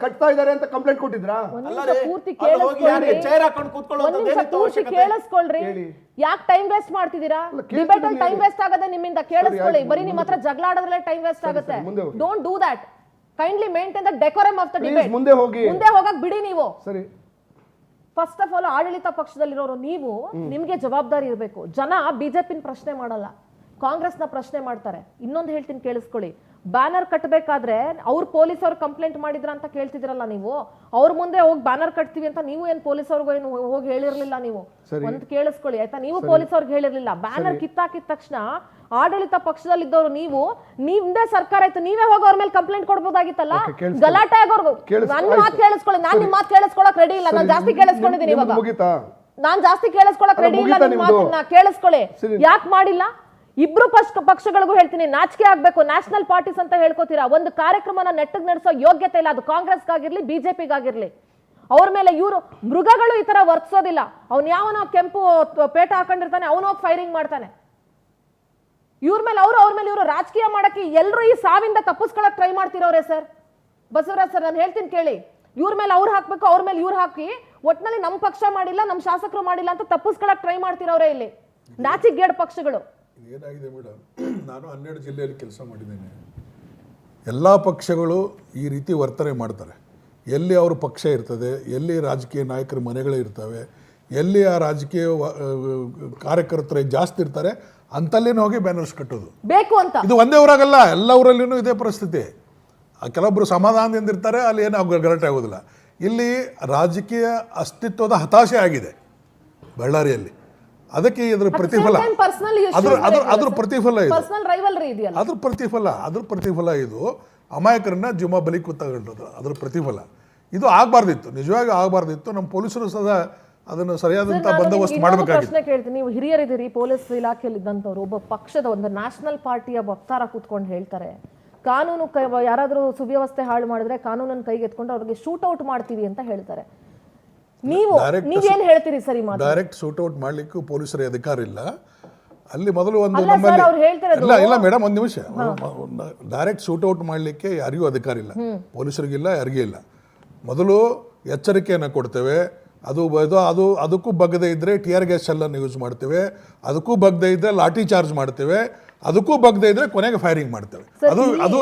ಕಟ್ತಾ ಇದ್ದಾರೆ ಅಂತ ಕಂಪ್ಲೇಂಟ್ ಕೊಟ್ಟಿದ್ರಾ? ಒಂದ್ ಅಲ್ಲ ನಿಮಿಷ ರೀ, ಪೂರ್ತಿ ಅಲ್ಲಿ ಹೋಗಿ ಯಾಕೆ ಕೇಳಿಸ್ಕೊಳ್ರಿ. ಚೇರ್ ಹಾಕೊಂಡು ಕೂತ್ಕೊಳ್ಳೋದು ಒಂದ್ ನಿಮಿಷ ಏನಿತ್ತು ಪೂರ್ತಿ ಅವಶ್ಯಕತೆ? ಕೇಳಿಸ್ಕೊಳ್ರಿ. ಹೇಳಿ. ಯಾಕೆ ಟೈಮ್ ವೇಸ್ಟ್ ಮಾಡ್ತಿದ್ದೀರಾ? ಕೇಳ್ತೀನಿ ಡಿಬೇಟ್ ಅಲ್ಲಿ ಟೈಮ್ ಹೇಳಿ. ವೇಸ್ಟ್ ಆಗದೆ ನಿಮ್ಮಿಂದ. ಕೇಳಿಸ್ಕೊಳ್ಳಿ. ಆಯ್ತು, ಬರೀ ನಿಮ್ಮ ಹತ್ರ ಜಗಳ ಆಡೋದ್ರಲ್ಲೇ ಟೈಮ್ ವೇಸ್ಟ್ ಆಗುತ್ತೆ. ಮುಂದೆ ಹೋಗಿ. Don't do that. Kindly maintain the decorum of the Please, debate. ಮುಂದೆ ಹೋಗಿ. ಮುಂದೆ ಹೋಗಕ್ ಬಿಡಿ ನೀವು. ಸರಿ, ಫಸ್ಟ್ ಆಫ್ ಆಲ್ ಆಡಳಿತ ಪಕ್ಷದಲ್ಲಿರೋರು ನೀವು, ನಿಮ್ಗೆ ಜವಾಬ್ದಾರಿ ಇರಬೇಕು. ಜನ ಬಿಜೆಪಿನ ಪ್ರಶ್ನೆ ಮಾಡಲ್ಲ, ಕಾಂಗ್ರೆಸ್ನ ಪ್ರಶ್ನೆ ಮಾಡ್ತಾರೆ. ಇನ್ನೊಂದು ಹೇಳ್ತೀನಿ ಕೇಳಿಸ್ಕೊಳ್ಳಿ. ಬ್ಯಾನರ್ ಕಟ್ಟಬೇಕಾದ್ರೆ ಅವ್ರು ಪೊಲೀಸ್ ಅವ್ರು ಕಂಪ್ಲೇಂಟ್ ಮಾಡಿದ್ರ ಅಂತ ಕೇಳ್ತಿದ್ರಲ್ಲ ನೀವು, ಅವ್ರ ಮುಂದೆ ಹೋಗಿ ಬ್ಯಾನರ್ ಕಟ್ತೀವಿ ಅಂತ ನೀವು ಏನ್ ಪೊಲೀಸ್ ಅವ್ರಿಗೂ ಏನು ಹೋಗಿ ಹೇಳಿರ್ಲಿಲ್ಲ ನೀವು. ಒಂದ್ ಕೇಳಿಸ್ಕೊಳ್ಳಿ ಆಯ್ತಾ, ನೀವು ಪೊಲೀಸ್ ಅವ್ರಿಗೆ ಹೇಳಿರ್ಲಿಲ್ಲ. ಬ್ಯಾನರ್ ಕಿತ್ತಾಕಿದ ತಕ್ಷಣ ಆಡಳಿತ ಪಕ್ಷದಲ್ಲಿದ್ದವರು ನೀವು, ನಿಮ್ದೇ ಸರ್ಕಾರ ಆಯ್ತು, ನೀವೇ ಹೋಗಿ ಅವ್ರ ಮೇಲೆ ಕಂಪ್ಲೇಂಟ್ ಕೊಡ್ಬೋದಾಗಿತ್ತಲ್ಲ. ಗಲಾಟೆ ಆಗೋರ್ಗು ನನ್ನ ಮಾತು ಕೇಳಿಸ್ಕೊಳ್ಳಿ. ನಾನ್ ನಿಮ್ ಮಾತು ಕೇಳಿಸ್ಕೊಳಕ್ ರೆಡಿ ಇಲ್ಲ. ನಾನು ಜಾಸ್ತಿ ಕೇಳಿಸ್ಕೊಂಡಿದ್ದೀನಿ ಇವಾಗ. ನಾನ್ ಜಾಸ್ತಿ ಕೇಳಿಸ್ಕೊಳಕ್ ರೆಡಿ ಇಲ್ಲ. ನಿಮ್ ಮಾತನ್ನ ಕೇಳಿಸ್ಕೊಳ್ಳಿ. ಯಾಕೆ ಮಾಡಿಲ್ಲ? ಇಬ್ರು ಪಕ್ಷಗಳಿಗೂ ಹೇಳ್ತೀನಿ, ನಾಚಿಕೆ ಆಗ್ಬೇಕು. ನ್ಯಾಷನಲ್ ಪಾರ್ಟೀಸ್ ಅಂತ ಹೇಳ್ಕೊತೀರಾ. ಒಂದು ಕಾರ್ಯಕ್ರಮನ ನೆಟ್ಟಗ್ ನಡೆಸೋ ಯೋಗ್ಯತೆ ಇಲ್ಲ. ಅದು ಕಾಂಗ್ರೆಸ್ಗಾಗಿರ್ಲಿ ಬಿಜೆಪಿಗಾಗಿರ್ಲಿ. ಅವ್ರ ಮೇಲೆ ಇವರು ಮೃಗಗಳು ಈ ತರ ವರ್ತಿಸೋದಿಲ್ಲ. ಅವ್ನು ಯಾವನೋ ಕೆಂಪು ಪೇಟ ಹಾಕೊಂಡಿರ್ತಾನೆ, ಅವನೋಗಿ ಫೈರಿಂಗ್ ಮಾಡ್ತಾನೆ. ಇವ್ರ ಮೇಲೆ ಇವರು ರಾಜಕೀಯ ಮಾಡಕ್ಕೆ ಎಲ್ಲರೂ ಈ ಸಾವಿಂದ ತಪ್ಪಿಸ್ಕೊಳಕ್ ಟ್ರೈ ಮಾಡ್ತಿರೋರೆ ಸರ್. ಬಸವರಾಜ್ ಸರ್, ನಾನು ಹೇಳ್ತೀನಿ ಕೇಳಿ. ಇವ್ರ ಮೇಲೆ ಅವ್ರು ಹಾಕ್ಬೇಕು, ಅವ್ರ ಮೇಲೆ ಇವ್ರು ಹಾಕಿ ಒಟ್ನಲ್ಲಿ ನಮ್ ಪಕ್ಷ ಮಾಡಿಲ್ಲ, ನಮ್ ಶಾಸಕರು ಮಾಡಿಲ್ಲ ಅಂತ ತಪ್ಪಿಸ್ಕೊಳಕ್ ಟ್ರೈ ಮಾಡ್ತಿರೋರೆ ಇಲ್ಲಿ ನಾಚಿಗೇಡ್ ಪಕ್ಷಗಳು. ಏನಾಗಿದೆ ಮೇಡಮ್, ನಾನು 12 ಜಿಲ್ಲೆಯಲ್ಲಿ ಕೆಲಸ ಮಾಡಿದ್ದೇನೆ. ಎಲ್ಲ ಪಕ್ಷಗಳು ಈ ರೀತಿ ವರ್ತನೆ ಮಾಡ್ತಾರೆ. ಎಲ್ಲಿ ಅವ್ರ ಪಕ್ಷ ಇರ್ತದೆ, ಎಲ್ಲಿ ರಾಜಕೀಯ ನಾಯಕರ ಮನೆಗಳು ಇರ್ತವೆ, ಎಲ್ಲಿ ಆ ರಾಜಕೀಯ ಕಾರ್ಯಕರ್ತರು ಜಾಸ್ತಿ ಇರ್ತಾರೆ ಅಂತಲ್ಲೇನು ಹೋಗಿ ಬ್ಯಾನರ್ಸ್ ಕಟ್ಟೋದು ಬೇಕು ಅಂತ. ಇದು ಒಂದೇ ಊರಾಗಲ್ಲ, ಎಲ್ಲ ಊರಲ್ಲಿನೂ ಇದೇ ಪರಿಸ್ಥಿತಿ. ಕೆಲವೊಬ್ರು ಸಮಾಧಾನದಿಂದ ಇರ್ತಾರೆ, ಅಲ್ಲಿ ಏನು ಗಲಾಟೆ ಆಗೋದಿಲ್ಲ. ಇಲ್ಲಿ ರಾಜಕೀಯ ಅಸ್ತಿತ್ವದ ಹತಾಶೆ ಆಗಿದೆ ಬಳ್ಳಾರಿಯಲ್ಲಿ. ಅದಕ್ಕೆ ಇದರ ಪ್ರತಿಫಲ, ಅದ್ರ ಪ್ರತಿಫಲ ಇದು. ಅದ್ರ ಪ್ರತಿಫಲ ಇದು. ಅಮಾಯಕರನ್ನ ಜುಮಾ ಬಲಿ ಕೂತ್ಕೊಂಡದ್ದು ಅದ್ರ ಪ್ರತಿಫಲ ಇದು. ಆಗಬಾರ್ದಿತ್ತು, ನಿಜವಾಗಿ ಆಗಬಾರ್ದಿತ್ತು. ನಮ್ಮ ಪೊಲೀಸರು ಸದಾ ಅದನ್ನು ಸರಿಯಾದಂತ ಬಂದೋಬಸ್ತ್ ಮಾಡಬೇಕಾಗಿತ್ತು. ಪ್ರಶ್ನೆ ಕೇಳ್ತೀನಿ, ನೀವು ಹಿರಿಯರಿದ್ದೀರಿ, ಪೊಲೀಸ್ ಇಲಾಖೆಯಲ್ಲಿ ಇದ್ದಂಥವ್ರು. ಒಬ್ಬ ಪಕ್ಷದ ಒಂದು ನ್ಯಾಷನಲ್ ಪಾರ್ಟಿಯ ವಕ್ತಾರ ಕೂತ್ಕೊಂಡು ಹೇಳ್ತಾರೆ, ಕಾನೂನು ಯಾರಾದರೂ ಸುವ್ಯವಸ್ಥೆ ಹಾಳು ಮಾಡಿದ್ರೆ ಕಾನೂನನ್ನು ಕೈಗೆ ಎತ್ಕೊಂಡು ಅವ್ರಿಗೆ ಶೂಟ್ ಔಟ್ ಮಾಡ್ತೀವಿ ಅಂತ ಹೇಳ್ತಾರೆ. ನೀವೇನ್ ಹೇಳ್ತೀರಿ ಸರಿ? ಡೈರೆಕ್ಟ್ ಶೂಟ್ ಔಟ್ ಮಾಡ್ಲಿಕ್ಕೂ ಪೊಲೀಸರಿಗೆ ಅಧಿಕಾರ ಇಲ್ಲ. ಅಲ್ಲಿ ಮೊದಲು ಒಂದು ನಮ್ಮಲ್ಲಿ ಇಲ್ಲ ಮೇಡಮ್, ಒಂದು ನಿಮಿಷ. ಡೈರೆಕ್ಟ್ ಶೂಟ್ ಔಟ್ ಮಾಡಲಿಕ್ಕೆ ಯಾರಿಗೂ ಅಧಿಕಾರ ಇಲ್ಲ, ಪೊಲೀಸರಿಗಿಲ್ಲ, ಯಾರಿಗೂ ಇಲ್ಲ. ಮೊದಲು ಎಚ್ಚರಿಕೆಯನ್ನು ಕೊಡ್ತೇವೆ. ಅದಕ್ಕೂ ಬಗ್ಗದೇ ಇದ್ರೆ ಟಿಆರ್ ಗ್ಯಾಸ್ ಶೆಲ್ಲನ್ನು ಯೂಸ್ ಮಾಡ್ತೇವೆ. ಅದಕ್ಕೂ ಬಗ್ಗದೇ ಇದ್ರೆ ಲಾಠಿ ಚಾರ್ಜ್ ಮಾಡ್ತೇವೆ. ಅದಕ್ಕೂ ಬಗ್ಗದೇ ಇದ್ರೆ ಕೊನೆಗೆ ಫೈರಿಂಗ್ ಮಾಡ್ತೇವೆ. ಅದು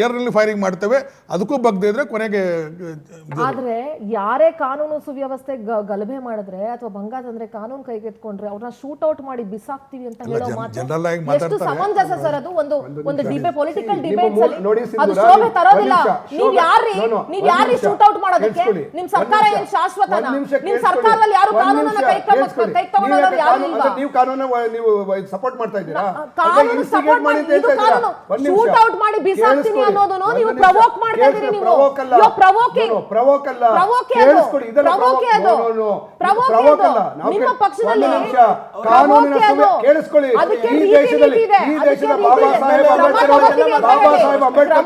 ಏರ್ನಲ್ಲಿ ಫೈರಿಂಗ್ ಮಾಡ್ತೇವೆ. ಅದಕ್ಕೂ ಬಗ್ಗದೇ ಇದ್ರೆ ಕೊನೆಗೆ. ಆದ್ರೆ ಯಾರೇ ಕಾನೂನು ಸುವ್ಯವಸ್ಥೆ ಗಲಭೆ ಮಾಡಿದ್ರೆ ಅಥವಾ ಭಂಗ ತಂದ್ರೆ, ಕಾನೂನು ಕೈಗೆತ್ಕೊಂಡ್ರೆ ಅವ್ರನ್ನ ಶೂಟ್ ಔಟ್ ಮಾಡಿ ಬಿಸಾಕ್ತಿವಿ ಅಂತ ಹೇಳೋ ಮಾತು ಜನರಲ್ ಆಗಿ ಎಷ್ಟು ಸಮಂಜಸ ಸರ್? ಅದು ಒಂದು ಡಿಬೇಟ್, ಪೊಲಿಟಿಕಲ್ ಡಿಬೇಟ್ಸ್ ಅಲ್ಲಿ ನೋಡಿ, ಅದು ಶೋಭೆ ತರೋದಿಲ್ಲ. ನೀವ್ ಯಾರ್ರಿ ಶೂಟ್ ಔಟ್ ಮಾಡೋದಕ್ಕೆ? ನಿಮ್ ಸರ್ಕಾರ ಏನ್ ಶಾಶ್ವತನ? ನಿಮ್ ಸರ್ಕಾರದಲ್ಲಿ ಯಾರು ಕಾನೂನನ್ನ ಕೈ ತಗೊಂಡವರು ಯಾರು ಇಲ್ವಾ? ನೀವು ಕಾನೂನು ನೀವು ಸಪೋರ್ಟ್ ಮಾಡ್ತಾ ಇದ್ದೀರಾ? ಶೂಟ್ ಔಟ್ ಮಾಡಿ ಬಿಸಾಕ್ತೀನಿ ಅನ್ನೋದನ್ನು ನೀವು ಪ್ರವೋಕ್ ಮಾಡ್ತಾ ಇದ್ದೀರಿ. ನೀವು ನಿಮ್ಮ ಪಕ್ಷದಲ್ಲಿ ಕೇಳಿಸ್ಕೊಳ್ಳಿ. ಈ ದೇಶದ ಬಾಬಾ ಸಾಹೇಬ್ ಅಂಬೇಡ್ಕರ್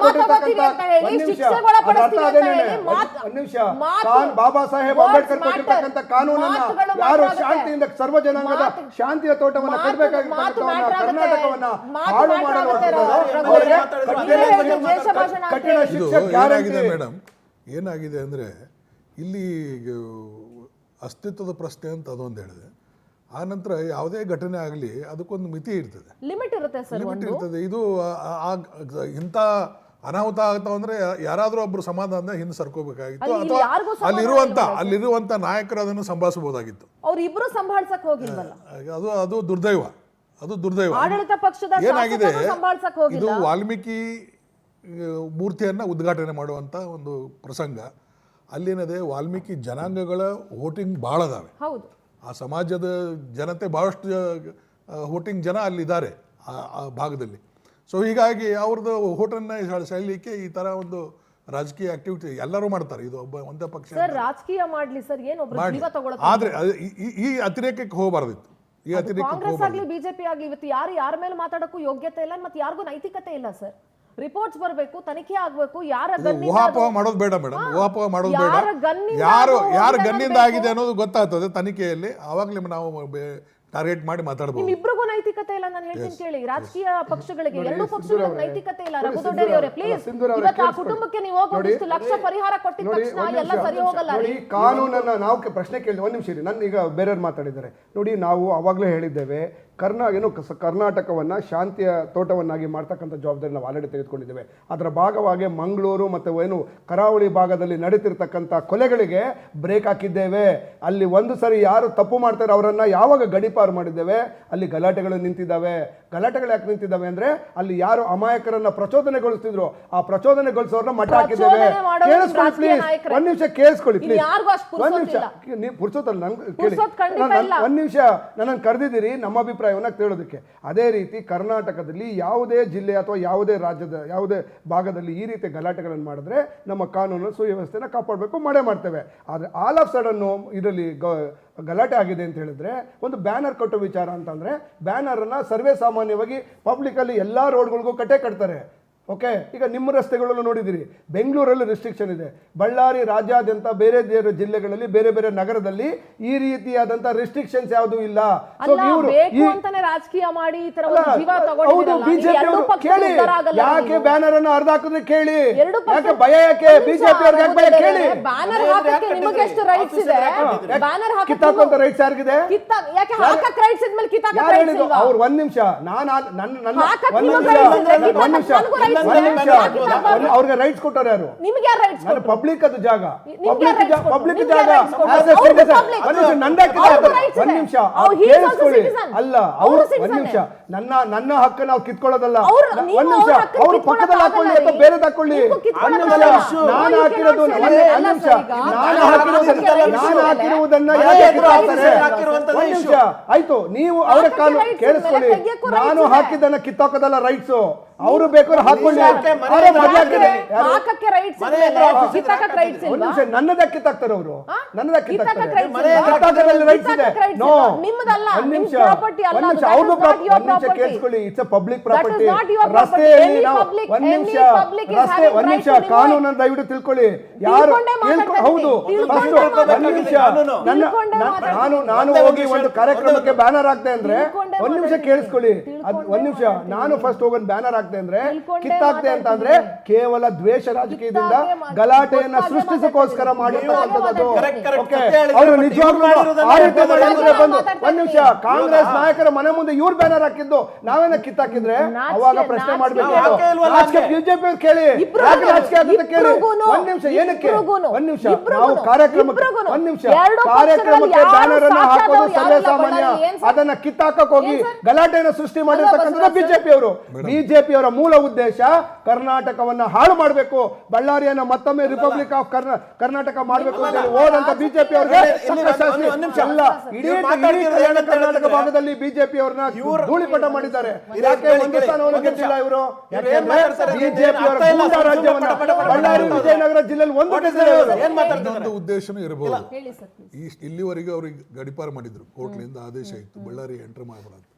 ಬಾಬಾ ಸಾಹೇಬ್ ಅಂಬೇಡ್ಕರ್ ಕೊಟ್ಟಿರ್ತಕ್ಕಂಥ ಕಾನೂನನ್ನ ಯಾರು ಶಾಂತಿಯಿಂದ ಸರ್ವ ಜನಾಂಗದ ಶಾಂತಿಯ ತೋಟವನ್ನ ಕಟ್ಟಬೇಕಾಗಿರ್ತಕ್ಕಂಥ ಕರ್ನಾಟಕವನ್ನ ಹಾಳು ಕಠಿಣ ಶಿಕ್ಷೆ ಏನಾಗಿದೆ ಮೇಡಮ್, ಏನಾಗಿದೆ ಅಂದರೆ ಇಲ್ಲಿ ಅಸ್ತಿತ್ವದ ಪ್ರಶ್ನೆ ಅಂತ ಅದೊಂದು ಹೇಳಿದೆ. ಆ ನಂತರ ಯಾವುದೇ ಘಟನೆ ಆಗಲಿ ಅದಕ್ಕೊಂದು ಮಿತಿ ಇರ್ತದೆ, ಲಿಮಿಟ್ ಇರ್ತದೆ. ಇದು ಇಂಥ ಅನಾಹುತ ಆಗ್ತಾವ ಅಂದರೆ ಯಾರಾದರೂ ಒಬ್ಬರು ಸಮಾಧಾನದಿಂದ ಹಿಂದೆ ಸರ್ಕೋಬೇಕಾಗಿತ್ತು, ಅಥವಾ ಅಲ್ಲಿರುವಂಥ ನಾಯಕರು ಅದನ್ನು ಸಂಭಾಳಿಸಬಹುದಾಗಿತ್ತು. ಅವರಿಬ್ಬರು ಸಂಭಾಳಿಸಕ್ಕೆ ಹೋಗಿಲ್ವಲ್ಲ, ಅದು ದುರ್ದೈವ. ಆಡಳಿತ ಪಕ್ಷದ ಏನಾಗಿದೆ, ಇದು ವಾಲ್ಮೀಕಿ ಮೂರ್ತಿಯನ್ನು ಉದ್ಘಾಟನೆ ಮಾಡುವಂಥ ಒಂದು ಪ್ರಸಂಗ. ಅಲ್ಲೇನದೆ, ವಾಲ್ಮೀಕಿ ಜನಾಂಗಗಳ ವೋಟಿಂಗ್ ಭಾಳ ಅದಾವೆ. ಆ ಸಮಾಜದ ಜನತೆ ಭಾಳಷ್ಟು ವೋಟಿಂಗ್ ಜನ ಅಲ್ಲಿದ್ದಾರೆ ಆ ಭಾಗದಲ್ಲಿ. ಸೊ ಹೀಗಾಗಿ ಅವ್ರದ್ದು ಹೋಟೆಲ್ನ ಶೈಲಿಕ್ಕೆ ಈ ತರ ಒಂದು ರಾಜಕೀಯ ಆಕ್ಟಿವಿಟಿ ಎಲ್ಲರೂ ಮಾಡ್ತಾರೆ. ಇದು ಒಂದೇ ಪಕ್ಷ ಸರ್ ರಾಜಕೀಯ ಮಾಡ್ಲಿ ಸರ್, ಏನು ಒಬ್ರು ಜೀವ ತಗೊಳ್ಳೋದು. ಆದ್ರೆ ಈ ಅತಿರೇಕಕ್ಕೆ ಹೋಗಬಾರ್ದಿತ್ತು. ಈ ಅತಿರೇಕಕ್ಕೆ ಕಾಂಗ್ರೆಸ್ ಆಗ್ಲಿ ಬಿಜೆಪಿ ಆಗ್ಲಿ ಇವತ್ತು ಯಾರ ಮೇಲೆ ಮಾತಾಡಕ್ಕೂ ಯೋಗ್ಯತೆ ಇಲ್ಲ, ಮತ್ತೆ ಯಾರಿಗೂ ನೈತಿಕತೆ ಇಲ್ಲ ಸರ್. ರಿಪೋರ್ಟ್ಸ್ ಬರಬೇಕು, ತನಿಖೆ ಆಗ್ಬೇಕು, ಯಾರ ಊಹಾಪೋಹ ಮಾಡೋದು ಬೇಡ ಮೇಡಮ್, ಊಹಾಪೋಹ ಮಾಡೋದು ಬೇಡ. ಯಾರು ಗನ್ನಿಂದ ಆಗಿದೆ ಅನ್ನೋದು ಗೊತ್ತಾಗ್ತದೆ ತನಿಖೆಯಲ್ಲಿ, ಆವಾಗಲೇ ನಾವು ಟಾರ್ಗೆಟ್ ಮಾಡಿ ಮಾತಾಡಬಹುದು. ನಿಮ್ಮಿಬ್ರಿಗೂ ನೈತಿಕತೆ ಇಲ್ಲ ನಾನು ಹೇಳ್ತೀನಿ ಕೇಳಿ. ರಾಜಕೀಯ ಪಕ್ಷಗಳಿಗೆ, ಎರಡು ಪಕ್ಷಗಳಿಗೆ ನೈತಿಕತೆ ಇಲ್ಲ. ರಘುದೊಡ್ಡೇರಿ ಅವರೇ ಪ್ಲೀಸ್, ಇವತ್ತು ಆ ಕುಟುಂಬಕ್ಕೆ ನೀವು ಹೋಗಿ ಒಂದಿಷ್ಟು ಲಕ್ಷ ಪರಿಹಾರ ಕೊಟ್ಟಿದ ತಕ್ಷಣ ಎಲ್ಲ ಸರಿ ಹೋಗಲ್ಲ. ನೋಡಿ, ಕಾನೂನನ್ನ ನಾವು ಪ್ರಶ್ನೆ ಕೇಳಿದ್ವಿ. ಒಂದ್ ನಿಮಿಷ ಇರಿ, ನನ್ನ ಈಗ ಬೇರೆಯವ್ರು ಮಾತಾಡಿದ್ದಾರೆ ನೋಡಿ. ನಾವು ಅವಾಗಲೇ ಹೇಳಿದ್ದೇವೆ, ಕರ್ನಾಟಕವನ್ನ ಶಾಂತಿಯ ತೋಟವನ್ನಾಗಿ ಮಾಡ್ತಕ್ಕಂಥ ಜವಾಬ್ದಾರಿ ನಾವು ಆಲ್ರೆಡಿ ತೆಗೆದುಕೊಂಡಿದ್ದೇವೆ. ಅದರ ಭಾಗವಾಗಿ ಮಂಗಳೂರು ಮತ್ತು ಏನು ಕರಾವಳಿ ಭಾಗದಲ್ಲಿ ನಡೀತಿರ್ತಕ್ಕಂಥ ಕೊಲೆಗಳಿಗೆ ಬ್ರೇಕ್ ಹಾಕಿದ್ದೇವೆ. ಅಲ್ಲಿ ಒಂದು ಸರಿ ಯಾರು ತಪ್ಪು ಮಾಡ್ತಾರೆ ಅವರನ್ನ ಯಾವಾಗ ಗಡೀಪಾರು ಮಾಡಿದ್ದೇವೆ, ಅಲ್ಲಿ ಗಲಾಟೆಗಳು ನಿಂತಿದ್ದಾವೆ. ಗಲಾಟೆಗಳು ಯಾಕೆ ನಿಂತಿದ್ದಾವೆ ಅಂದ್ರೆ ಅಲ್ಲಿ ಯಾರು ಅಮಾಯಕರನ್ನ ಪ್ರಚೋದನೆಗೊಳಿಸ್ತಿದ್ರು, ಆ ಪ್ರಚೋದನೆಗೊಳಿಸೋರನ್ನ ಮಟ್ಟ ಹಾಕಿದ್ದೇವೆ. ಕೇಳಿಸ್ಕೊಳ್ಳಿ ಪ್ಲೀಸ್, ಒಂದ್ ನಿಮಿಷ ಕೇಳಿಸ್ಕೊಳ್ಳಿ ಪ್ಲೀಸ್, ಒಂದ್ ನಿಮಿಷ. ನೀವು ಪುರ್ಸೋತಲ್ಲ ನನ್ಗೆ ಕೇಳಿ, ಒಂದ್ ನಿಮಿಷ ನನ್ನನ್ನು ಕರೆದಿದ್ದೀರಿ ನಮ್ಮ ಅಭಿಪ್ರಾಯವನ್ನ ಕೇಳೋದಕ್ಕೆ. ಅದೇ ರೀತಿ ಕರ್ನಾಟಕದಲ್ಲಿ ಯಾವುದೇ ಜಿಲ್ಲೆ ಅಥವಾ ಯಾವುದೇ ರಾಜ್ಯದ ಯಾವುದೇ ಭಾಗದಲ್ಲಿ ಈ ರೀತಿ ಗಲಾಟೆಗಳನ್ನು ಮಾಡಿದ್ರೆ ನಮ್ಮ ಕಾನೂನು ಸುವ್ಯವಸ್ಥೆನ ಕಾಪಾಡಬೇಕು, ಮಾಡ್ತೇವೆ. ಆದರೆ ಆಲ್ ಆಫ್ ಸಡನ್ ಇದರಲ್ಲಿ ಗಲಾಟೆ ಆಗಿದೆ ಅಂತ ಹೇಳಿದ್ರೆ ಒಂದು ಬ್ಯಾನರ್ ಕಟ್ಟೋ ವಿಚಾರ ಅಂತಂದ್ರೆ, ಬ್ಯಾನರನ್ನು ಸರ್ವೇ ಸಾಮಾನ್ಯವಾಗಿ ಪಬ್ಲಿಕಲ್ಲಿ ಎಲ್ಲ ರೋಡ್ಗಳಿಗೂ ಕಟ್ತಾರೆ. ಓಕೆ, ಈಗ ನಿಮ್ಮ ರಸ್ತೆಗಳಲ್ಲೂ ನೋಡಿದಿರಿ, ಬೆಂಗಳೂರಲ್ಲಿ ರಿಸ್ಟ್ರಿಕ್ಷನ್ ಇದೆ, ಬಳ್ಳಾರಿ ರಾಜ್ಯಾದ್ಯಂತ ಬೇರೆ ಬೇರೆ ಜಿಲ್ಲೆಗಳಲ್ಲಿ ಬೇರೆ ಬೇರೆ ನಗರದಲ್ಲಿ ಈ ರೀತಿಯಾದಂತ ರಿಸ್ಟ್ರಿಕ್ಷನ್ಸ್ ಯಾವುದು ಇಲ್ಲ. ರಾಜಕೀಯ ಮಾಡಿ ಯಾಕೆ ಬ್ಯಾನರ್ ಅನ್ನು ಅರ್ಧ ಹಾಕಿದ್ರೆ ಕೇಳಿ, ಯಾಕೆ ಭಯ, ಯಾಕೆ ಬಿಜೆಪಿ ಅವ್ರಿಗೆ ಭಯ ಕೇಳಿ. ಕಿತ್ತಾಕುವಂತ ರೈಟ್ಸ್ ಯಾರಿಗಿದೆ? ಯಾರು ಹೇಳಿದ್ರು? ಅವ್ರು ಒಂದ್ ನಿಮಿಷ, ಅವ್ರಿಗೆ ರೈಟ್ಸ್ ಕೊಟ್ಟವ್ರು ಯಾರು? ಪಬ್ಲಿಕ್ ಅದು ಜಾಗ, ಪಬ್ಲಿಕ್ ಜಾಗ. ಒಂದ್ ನಿಮಿಷ ಕೇಳಿಸ್ಕೊಳ್ಳಿ. ಅಲ್ಲ, ಅವ್ರು ಒಂದ್ ನಿಮಿಷ, ನನ್ನ ಹಕ್ಕನ್ನು ಅವ್ರು ಕಿತ್ಕೊಳ್ಳೋದಲ್ಲ. ಒಂದ್ ನಿಮಿಷ, ಅವ್ರು ಪಕ್ಕದಲ್ಲಿ ಹಾಕೊಳ್ಳಿ ಅಥವಾ ಬೇರೆ ಹಾಕೊಳ್ಳಿ. ಒಂದ್ ನಿಮಿಷ, ನಾನು ಹಾಕಿರುವುದನ್ನ ಯಾಕೆ ಕಿತ್ತಾಕ್ತಾರೆ? ಒಂದ್ ನಿಮಿಷ ಆಯ್ತು, ನೀವು ಅವರ ಕಾನೂನು ಕೇಳಿಸ್ಕೊಳ್ಳಿ. ನಾನು ಹಾಕಿದ್ದನ್ನ ಕಿತ್ತಾಕೋದಲ್ಲ ರೈಟ್ಸ್. ಅವರು ಬೇಕಾದ್ರೆ ಹಾಕೊಳ್ಳಿ. ನನ್ನದ ಕಿತ್ತಾಕ್ತಾರೆ ಅವರು, ನನ್ನದ ಕಿತ್ತಾಕ್ತಾರೆ. ನೋ, ಒಂದ್ ನಿಮಿಷ ಅವ್ರದ್ದು ಕೇಳಿಸ್ಕೊಳ್ಳಿ. It's A public property. ರಸ್ತೆಯಲ್ಲಿ ನಾವು ಒಂದ್ ನಿಮಿಷ ಕಾನೂನನ್ನು ದಯವಿಟ್ಟು ತಿಳ್ಕೊಳ್ಳಿ. ಯಾರು ಹೌದು, ಒಂದ್ ನಿಮಿಷ, ನಾನು ಹೋಗಿ ಒಂದು ಕಾರ್ಯಕ್ರಮಕ್ಕೆ ಬ್ಯಾನರ್ ಹಾಕ್ತೆ ಅಂದ್ರೆ ಒಂದ್ ನಿಮಿಷ ಕೇಳಿಸ್ಕೊಳ್ಳಿ. ಒಂದ್ ನಿಮಿಷ, ನಾನು ಫಸ್ಟ್ ಹೋಗಿ ಬ್ಯಾನರ್ ಹಾಕ್ತೆ ಅಂದ್ರೆ ಕಿತ್ತಾಕ್ತೆ ಅಂತ ಅಂದ್ರೆ ಕೇವಲ ದ್ವೇಷ ರಾಜಕೀಯದಿಂದ ಗಲಾಟೆಯನ್ನ ಸೃಷ್ಟಿಸೋಕೋಸ್ಕರ ಮಾಡಿರ್ತಕ್ಕಂಥದ್ದು. ಅವರು ನಿಜವಾಗ್ಲೂ ಆ ರೀತಿ ಮಾಡಿದ್ರೆ ಬಂದು ಒಂದ್ ನಿಮಿಷ ಕಾಂಗ್ರೆಸ್ ನಾಯಕರ ಮನೆ ಮುಂದೆ ಇವ್ರು ಬ್ಯಾನರ್ ಹಾಕಿದ್ದು ನಾವೇನ ಕಿತ್ತಾಕಿದ್ರೆ ಅವಾಗ ಪ್ರಶ್ನೆ ಮಾಡ್ಬೇಕು. ಬಿಜೆಪಿ ಅವ್ರು ಕೇಳಿ, ಯಾಕೆ ರಾಜಕೀಯ ಆಗುತ್ತೆ ಕೇಳಿ. ಒಂದ್ ನಿಮಿಷ, ಏನಕ್ಕೆ? ಒಂದ್ ನಿಮಿಷ, ನಾವು ಕಾರ್ಯಕ್ರಮಕ್ಕೆ ಬ್ಯಾನರ್ ಅನ್ನು ಹಾಕೋದು ಸರ್ವೇ ಸಾಮಾನ್ಯ. ಅದನ್ನ ಕಿತ್ತಾಕಕ್ ಹೋಗಿ ಗಲಾಟೆಯನ್ನು ಸೃಷ್ಟಿ ಮಾಡಿರ್ತಕ್ಕಂಥದ್ದು ಬಿಜೆಪಿ ಅವರು. ಬಿಜೆಪಿ ಅವರ ಮೂಲ ಉದ್ದೇಶ ಕರ್ನಾಟಕವನ್ನ ಹಾಳು ಮಾಡಬೇಕು, ಬಳ್ಳಾರಿಯನ್ನ ಮತ್ತೊಮ್ಮೆ ರಿಪಬ್ಲಿಕ್ ಆಫ್ ಕರ್ನಾಟಕ ಮಾಡಬೇಕು ಅಂತ ಹೇಳಿ ಹೋದಂತ ಬಿಜೆಪಿ ಅವರಿಗೆ ಅಲ್ಲ, ಇಡೀ ಕರ್ನಾಟಕ ಭಾಗದಲ್ಲಿ ಬಿಜೆಪಿ ಅವ್ರನ್ನ ಧೂಳಿಪಟ ಮಾಡಿದ್ದಾರೆ. ಯಾಕೆ ಒಂದು ಸ್ಥಾನವನ್ನು ಗೆದ್ದಿಲ್ಲ ಇವರು? ಬಿಜೆಪಿ ಅವರ ಗೂಂಡಾ ರಾಜ್ಯವನ್ನ ಬಳ್ಳಾರಿ ವಿಜಯನಗರ ಜಿಲ್ಲೆಯಲ್ಲಿ ಒಂದು ಇನ್ನೊಂದು ಉದ್ದೇಶನೂ ಇರಬಹುದು. ಇಲ್ಲಿವರೆಗೆ ಅವ್ರಿಗೆ ಗಡಿಪಾರು ಮಾಡಿದ್ರು, ಕೋರ್ಟ್ನಿಂದ ಆದೇಶ ಇತ್ತು ಬಳ್ಳಾರಿ ಎಂಟರ್ ಮಾಡಬಾರ್ದು.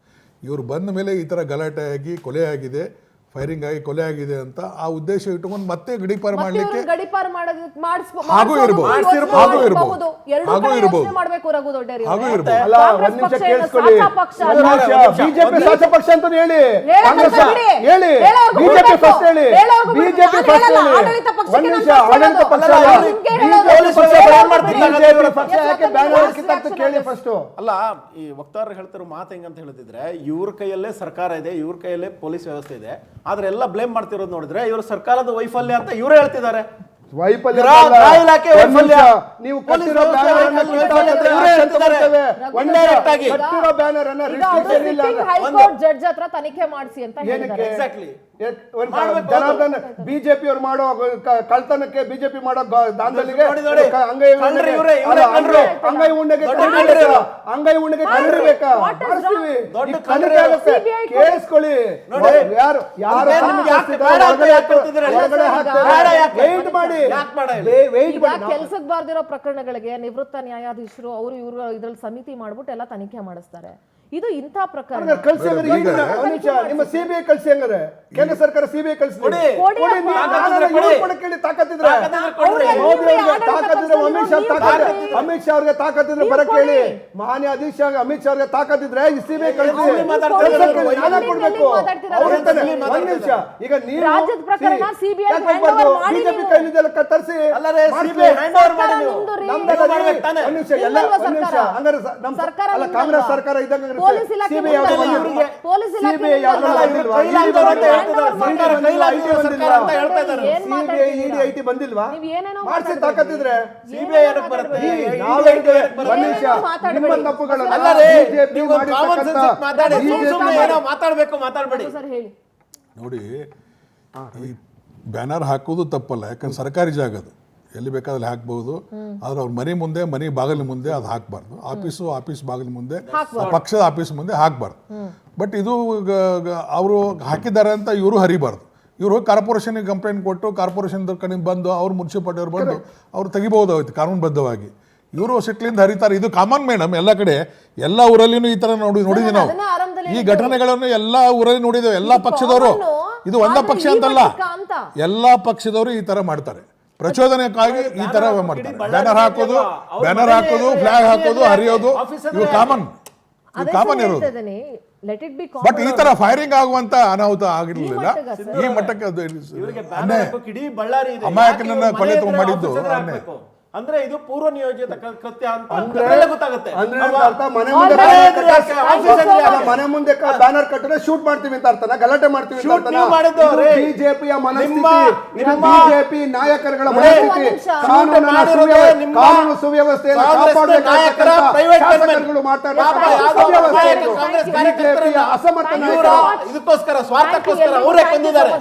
ಇವ್ರು ಬಂದ ಮೇಲೆ ಈ ತರ ಗಲಾಟೆ ಆಗಿ ಕೊಲೆ ಆಗಿದೆ, ಫೈರಿಂಗ್ ಆಗಿ ಕೊಲೆ ಆಗಿದೆ ಅಂತ ಆ ಉದ್ದೇಶ ಇಟ್ಟುಕೊಂಡು ಮತ್ತೆ ಗಡಿಪಾರು ಮಾಡ್ಲಿಕ್ಕೆ ಹಾಗೂ ಇರಬಹುದು. ಬಿಜೆಪಿ ಶಾಸಕ ಪಕ್ಷ ಅಂತ ಹೇಳಿ, ಹೇಳಿ ಬಿಜೆಪಿ ಫಸ್ಟ್ ಹೇಳಿ, ಬಿಜೆಪಿ ಫಸ್ಟ್ ಹೇಳಿ. ಒಂದ್ ನಿಮಿಷ, ಆಡಳಿತ ಪಕ್ಷ ಕೇಳಿ ಫಸ್ಟ್. ಅಲ್ಲ, ಈ ವಕ್ತಾರರು ಹೇಳ್ತಿರೋ ಮಾತು ಹೆಂಗಂತ ಹೇಳಿದ್ರೆ, ಇವ್ರ ಕೈಯಲ್ಲೇ ಸರ್ಕಾರ ಇದೆ, ಇವ್ರ ಕೈಯಲ್ಲೇ ಪೊಲೀಸ್ ವ್ಯವಸ್ಥೆ ಇದೆ, ಆದ್ರೆ ಎಲ್ಲ ಬ್ಲೇಮ್ ಮಾಡ್ತಿರೋದು ನೋಡಿದ್ರೆ ಇವರು ಸರ್ಕಾರದ ವೈಫಲ್ಯ ಅಂತ ಇವರೇ ಹೇಳ್ತಿದ್ದಾರೆ. ವೈಫಲ್ಯ ಗೃಹ ಅಲ್ಲ. ಇಲಾಖೆ ಒಂದ್ ವೈಫಲ್ಯ. ನಿಮಿಷ. ನೀವು ಪೊಲೀಸ್ ಕಟ್ಟಿರೋ ವ್ಯವಸ್ಥೆ ಬ್ಯಾನರ್ ಅನ್ನ ವೈಫಲ್ಯ. ಕಿತ್ತಾಕಿದ್ರೆ ಇವರೇ action ಹೇಳ್ತಿದ್ದಾರೆ. ತಗೊಳ್ತೇವೆ. Indirect ಆಗಿ. ಕಟ್ಟಿರೋ ಬ್ಯಾನರ್ ಅನ್ನ ಈಗ ಅವರು restriction ಇಲ್ಲ. ಸಿಟ್ಟಿಂಗ್ ಹೈಕೋರ್ಟ್ ಜಡ್ಜ್ ಹತ್ರ ತನಿಖೆ ಮಾಡಿಸಿ ಅಂತ ಹೇಳಿದ್ದಾರೆ. ಎಕ್ಸಾಕ್ಟ್ಲಿ ಜನಾರ್ದನ್ ಬಿಜೆಪಿ ಅವ್ರು ಮಾಡೋ ಕಳ್ತನಕ್ಕೆ ಬಿಜೆಪಿ ಮಾಡೋ ದಾಂಧಲಿಗೆ ನೋಡಿ. ಅಂಗೈ ಕಳ್ರು ಉಣ್ಣೆಗೆ ಇವ್ರೇ, ಇವರೇ ಕಳ್ರು. ಅಂಗೈ ಉಣ್ಣೆಗೆ ದೊಡ್ಡ ಕನ್ನಡಿ ಕಳ್ರು. ಬೇಕಾ? ಅಂಗೈ ಉಣ್ಣೆಗೆ ಕನ್ನಡಿ ಬೇಕಾ? What is ಮಾಡಿಸ್ತೀವಿ. ದೊಡ್ಡ ಈ ಕಳ್ರು. ಕನ್ನಡಿ ಆಗುತ್ತೆ. CBI ಕೇಳಿಸ್ಕೊಳ್ಳಿ. ನೋಡಿ. ಯಾರು ಅದೇನು ನಿಮ್ಗೆ ಯಾಕೆ ಬೇಡ ಅಂತ ಯಾಕೆ ಹೇಳ್ತಿದ್ದೀರಾ? ಒಳಗಡೆ ಹಾಕ್ತಾರೆ. ಬೇಡ ಯಾಕೆ? Wait ಮಾಡಿ. ಯಾಕೆ ಬೇಡ ಹೇಳಿ? Wait ಈಗ ಮಾಡಿ. ಕೆಲ್ಸಕ್ಕೆ ಬಾರ್ದಿರೋ ಪ್ರಕರಣಗಳಿಗೆ ನಿವೃತ್ತ ನ್ಯಾಯಾಧೀಶರು ಅವರು ಇವರು ಇದ್ರಲ್ಲಿ ಸಮಿತಿ ಮಾಡ್ಬಿಟ್ಟು ಎಲ್ಲ ತನಿಖೆ ಮಾಡಿಸ್ತಾರೆ. ಇದು ಇಂಥ ಪ್ರಕರಣ. ಕಳ್ಸಿ ಹಂಗಾರೆ ಈಗ ಒಂದ್ ನಿಮಿಷ. ನಿಮ್ಮ ಸಿಬಿಐ ಕಳ್ಸಿ ಹಂಗಾರೆ. ಕೇಂದ್ರ ಸರ್ಕಾರ ಸಿಬಿಐ ಕಳ್ಸಿ. ಕೊಡಿ. ಕೊಡಿ ಕೊಡಿ, ಅಪ್ಪ. ನೀವು ನಾಳೆ ಇವ್ರು ಕೊಡಕ್ಕೆ ಹೇಳಿ ತಾಕತ್ತಿದ್ರೆ. ಅವ್ರು ಮೋದಿ ಎಲ್ಲಿ ಅವ್ರಿಗೆ ತಾಕತ್ತಿದ್ರೆ, ಅಮಿತ್ ಶಾ ನೀವು ತಾಕತ್ತಿದ್ರೆ, ಕೊಡಿ. ಅಮಿತ್ ಶಾ ಅವ್ರಿಗೆ ತಾಕತ್ತಿದ್ರೆ ನೀವು ಬರಕ್ಕೆ ಕೊಡಿ. ಹೇಳಿ. ಮಾನ್ಯ ಅಧ್ಯಕ್ಷ ಅಮಿತ್ ಶಾ ಅವ್ರಿಗೆ ತಾಕತ್ತಿದ್ರೆ ಈ ಸಿಬಿಐ ಕಳಿಸಿ. ಅವ್ರು ಮಾತಾಡ್ತಾರೆ. ನಾನೇ ಕೊಡ್ಬೇಕು. ಮಾತಾಡ್ತಿದ್ದಾರೆ. ಅವ್ರು ಇರ್ತಾನೆ. ಒಂದ್ ನಿಮಿಷ. ಈಗ ನೀವು ರಾಜ್ಯದ ಪ್ರಕರಣ CBI ಯಾಕೆ hand ಹೋಗ್ಬಾರ್ದು? over ಮಾಡಿ ಬಿಜೆಪಿ ನೀವು. ಕೈಲಿದೆಲ್ಲ ತರಿಸಿ. ಅಲ್ಲರೇ ಮಾಡಿಸಿ. CBI hand over ಮಾಡಿ ನೀವು. ನಿಮ್ದು ರೀ. ನಮ್ದಲ್ಲ ರೀ. ಮಾಡ್ಬೇಕು ತಾನೇ. ಒಂದ್ ನಿಮಿಷ. ಎಲ್ಲ ನಿಮ್ಮಲ್ವಾ ಒಂದ್ ನಿಮಿಷ. ಸರ್ಕಾರ? ಹಂಗಾರೆ ನಮ್ಮ ಸರ್ಕಾರ ಅಲ್ಲ ನಿಮ್ಮಲ್ವಾ? ಕಾಂಗ್ರೆಸ್ ಸರ್ಕಾರ ಇದ್ದಂಗೆ ಪೊಲೀಸ್ ಇಲಾಖೆ ಸಿಬಿಐ ಯಾವ್ದು ನಿಮ್ಮಲ್ವಾ? ಬಂದಿಲ್ವಾ? ಪೊಲೀಸ್ ಇಲಾಖೆ ಸಿಬಿಐ ಯಾವ್ದು ನಿಮ್ಮಲ್ವಾ? ಬಂದಿಲ್ವಾ? ಕೈಲಾಗ್ದವ್ರು ಅಂತ ಇಡಿ ಹೇಳ್ತಿದ್ದಾರೆ. ಸರ್ಕಾರ ಕೈಲಾಗ್ದಿರೋ ಸರ್ಕಾರ ಅಂತ ಹೇಳ್ತಾ ಇದ್ದಾರೆ. ಏನ್ ಸಿಬಿಐ ಮಾತಾಡ್ತಿದ್ದೀರಾ? ಐಟಿ ಬಂದಿಲ್ವಾ? ನೀವ್ ಏನೇನೋ ಮಾಡಿಸಿ ಮಾತಾಡ್ಬೇಡಿ. ತಾಕತ್ತಿದ್ರೆ ಸಿಬಿಐ ಏನಕ್ಕೆ ಬರುತ್ತೆ? ನಾವು ಹೇಳಿದ್ದೇವೆ. ಒಂದ್ ನಿಮಿಷ. ಏನೇನೋ ಮಾತಾಡ್ಬೇಡಿ. ನಿಮ್ಮ ತಪ್ಪುಗಳನ್ನ ಅಲ್ಲರೇ ಬಿಜೆಪಿ ನೀವು ಕಾಮನ್ ಸೆನ್ಸ್ ಮಾಡಿರ್ತಕ್ಕಂಥ ಮಾತಾಡಿ. BJP ಸುಮ್ಮನೆ ಏನೋ ಮಾತಾಡ್ಬೇಕು ಮಾತಾಡ್ಬೇಡಿ. ಸರ್ ಹೇಳಿ. ನೋಡಿ, ಈ ಬ್ಯಾನರ್ ಹಾಕೋದು ತಪ್ಪಲ್ಲ, ಯಾಕಂದ್ರೆ ಸರ್ಕಾರಿ ಜಾಗ ಅದು, ಎಲ್ಲಿ ಬೇಕಾದ್ರೆ ಹಾಕ್ಬಹುದು. ಆದ್ರೆ ಅವ್ರ ಮನೆ ಮುಂದೆ, ಮನೆ ಬಾಗಿಲ ಮುಂದೆ ಅದು ಹಾಕಬಾರ್ದು. ಆಫೀಸ್ ಬಾಗಿಲ ಮುಂದೆ, ಪಕ್ಷದ ಆಫೀಸ್ ಮುಂದೆ ಹಾಕಬಾರ್ದು. ಬಟ್ ಇದು ಅವರು ಹಾಕಿದ್ದಾರೆ ಅಂತ ಇವರು ಹರಿಬಾರ್ದು. ಇವರು ಕಾರ್ಪೊರೇಷನ್ಗೆ ಕಂಪ್ಲೇಂಟ್ ಕೊಟ್ಟು ಕಾರ್ಪೊರೇಷನ್ ಕಡೆ ಬಂದು ಅವ್ರು ಮುನ್ಸಿಪಾಲಿಟಿ ಅವ್ರು ಬಂದು ಅವ್ರು ತೆಗಿಬಹುದಾಗಿತ್ತು ಕಾನೂನುಬದ್ಧವಾಗಿ. ಇವರು ಸಿಟ್ಲಿಂದ ಹರಿತಾರೆ. ಇದು ಕಾಮನ್ ಮೇಡಮ್, ಎಲ್ಲ ಕಡೆ ಎಲ್ಲ ಊರಲ್ಲಿನೂ ಈ ತರ ನೋಡಿದ್ವಿ ನಾವು. ಅದನ್ನೇ ಆರಂಭದಲ್ಲಿ ಈ ಘಟನೆಗಳನ್ನು ಎಲ್ಲ ಊರಲ್ಲಿ ನೋಡಿದ್ದೇವೆ. ಎಲ್ಲ ಪಕ್ಷದವರು, ಇದು ಒಂದ ಪಕ್ಷ ಅಂತಲ್ಲ, ಎಲ್ಲ ಪಕ್ಷದವರು ಈ ತರ ಮಾಡ್ತಾರೆ. ಪ್ರಚೋದನೆಗಾಗಿ ಈ ತರ ಮಾಡ್ತಾರೆ. ಬ್ಯಾನರ್ ಹಾಕೋದು, ಫ್ಲಾಗ್ ಹಾಕೋದು, ಹರಿಯೋದು, ಇವು ಕಾಮನ್ ಇರೋದು. ಲೆಟ್ ಇಟ್ ಬಿ ಬಟ್ ಈ ತರ ಫೈರಿಂಗ್ ಆಗುವಂತ ಅನಾಹುತ ಆಗಿರ್ಲಿಲ್ಲ. ಈ ಮಟ್ಟಕ್ಕೆ ಅದು ಇವರಿಗೆ ಬ್ಯಾನರ್ ಹಾಕೋಕೆ ಇಡೀ ಬಳ್ಳಾರಿ ಇದೆ. ಅಮಾಯಕನನ್ನ ಯಾಕೆ ಇವ್ರು ಕೊಲೆ ಮನೆ ತುಂಬ ಹತ್ರ ಮಾಡಿದ್ದು ಆಫೀಸರ್ ಅನ್ಯಾಯ. ಹಾಕ್ಬೇಕು? ಅಂದ್ರೆ ಇದು ಪೂರ್ವ ನಿಯೋಜಿತ ಕೃತ್ಯ ಅಂತ ಅಂದ್ರೆ ಅದ್ರಲ್ಲೇ ಗೊತ್ತಾಗುತ್ತೆ. ಅಂದ್ರೆ ಅಲ್ವಾ? ಅರ್ಥ ಮನೆ ಮುಂದೆ ಮನೆ ಮುಂದೆ ಬ್ಯಾನರ್ ಕಟ್ಟಿದ್ರೆ ಶೂಟ್ ಮಾಡ್ತೀವಿ ಅಂತ ಅರ್ಥನ, ಗಲಾಟೆ ಮಾಡ್ತೀವಿ ಅಂತ ಅರ್ಥನ. ನೀವು ಮಾಡಿದ್ದು ಅವ್ರೇ. ಬಿಜೆಪಿಯ ಮನಸ್ಥಿತಿ, ನಿಮ್ಮ ಬಿಜೆಪಿ ನಾಯಕರುಗಳ ನೋಡಿ, ಮನಸ್ಥಿತಿ. ಮಾಡಿರೋದು ನಿಮ್ಮ ಕಾನೂನು ಸುವ್ಯವಸ್ಥೆಯನ್ನು ಕಾಂಗ್ರೆಸ್ ನಾಯಕರ private ಶಾಸಕರುಗಳು ಮಾಡ್ತಾ ಪಾಪ ಯಾವ್ದೋ ನಾಯಕ ಕಾಂಗ್ರೆಸ್ ಕಾರ್ಯಕರ್ತರನ್ನ ಅಸಮರ್ಥ ಇವರು ನಾಯಕರು. ಇದಕ್ಕೋಸ್ಕರ ಸ್ವಾರ್ಥಕ್ಕೋಸ್ಕರ ಅವರೇ ಕೊಂದಿದ್ದಾರೆ.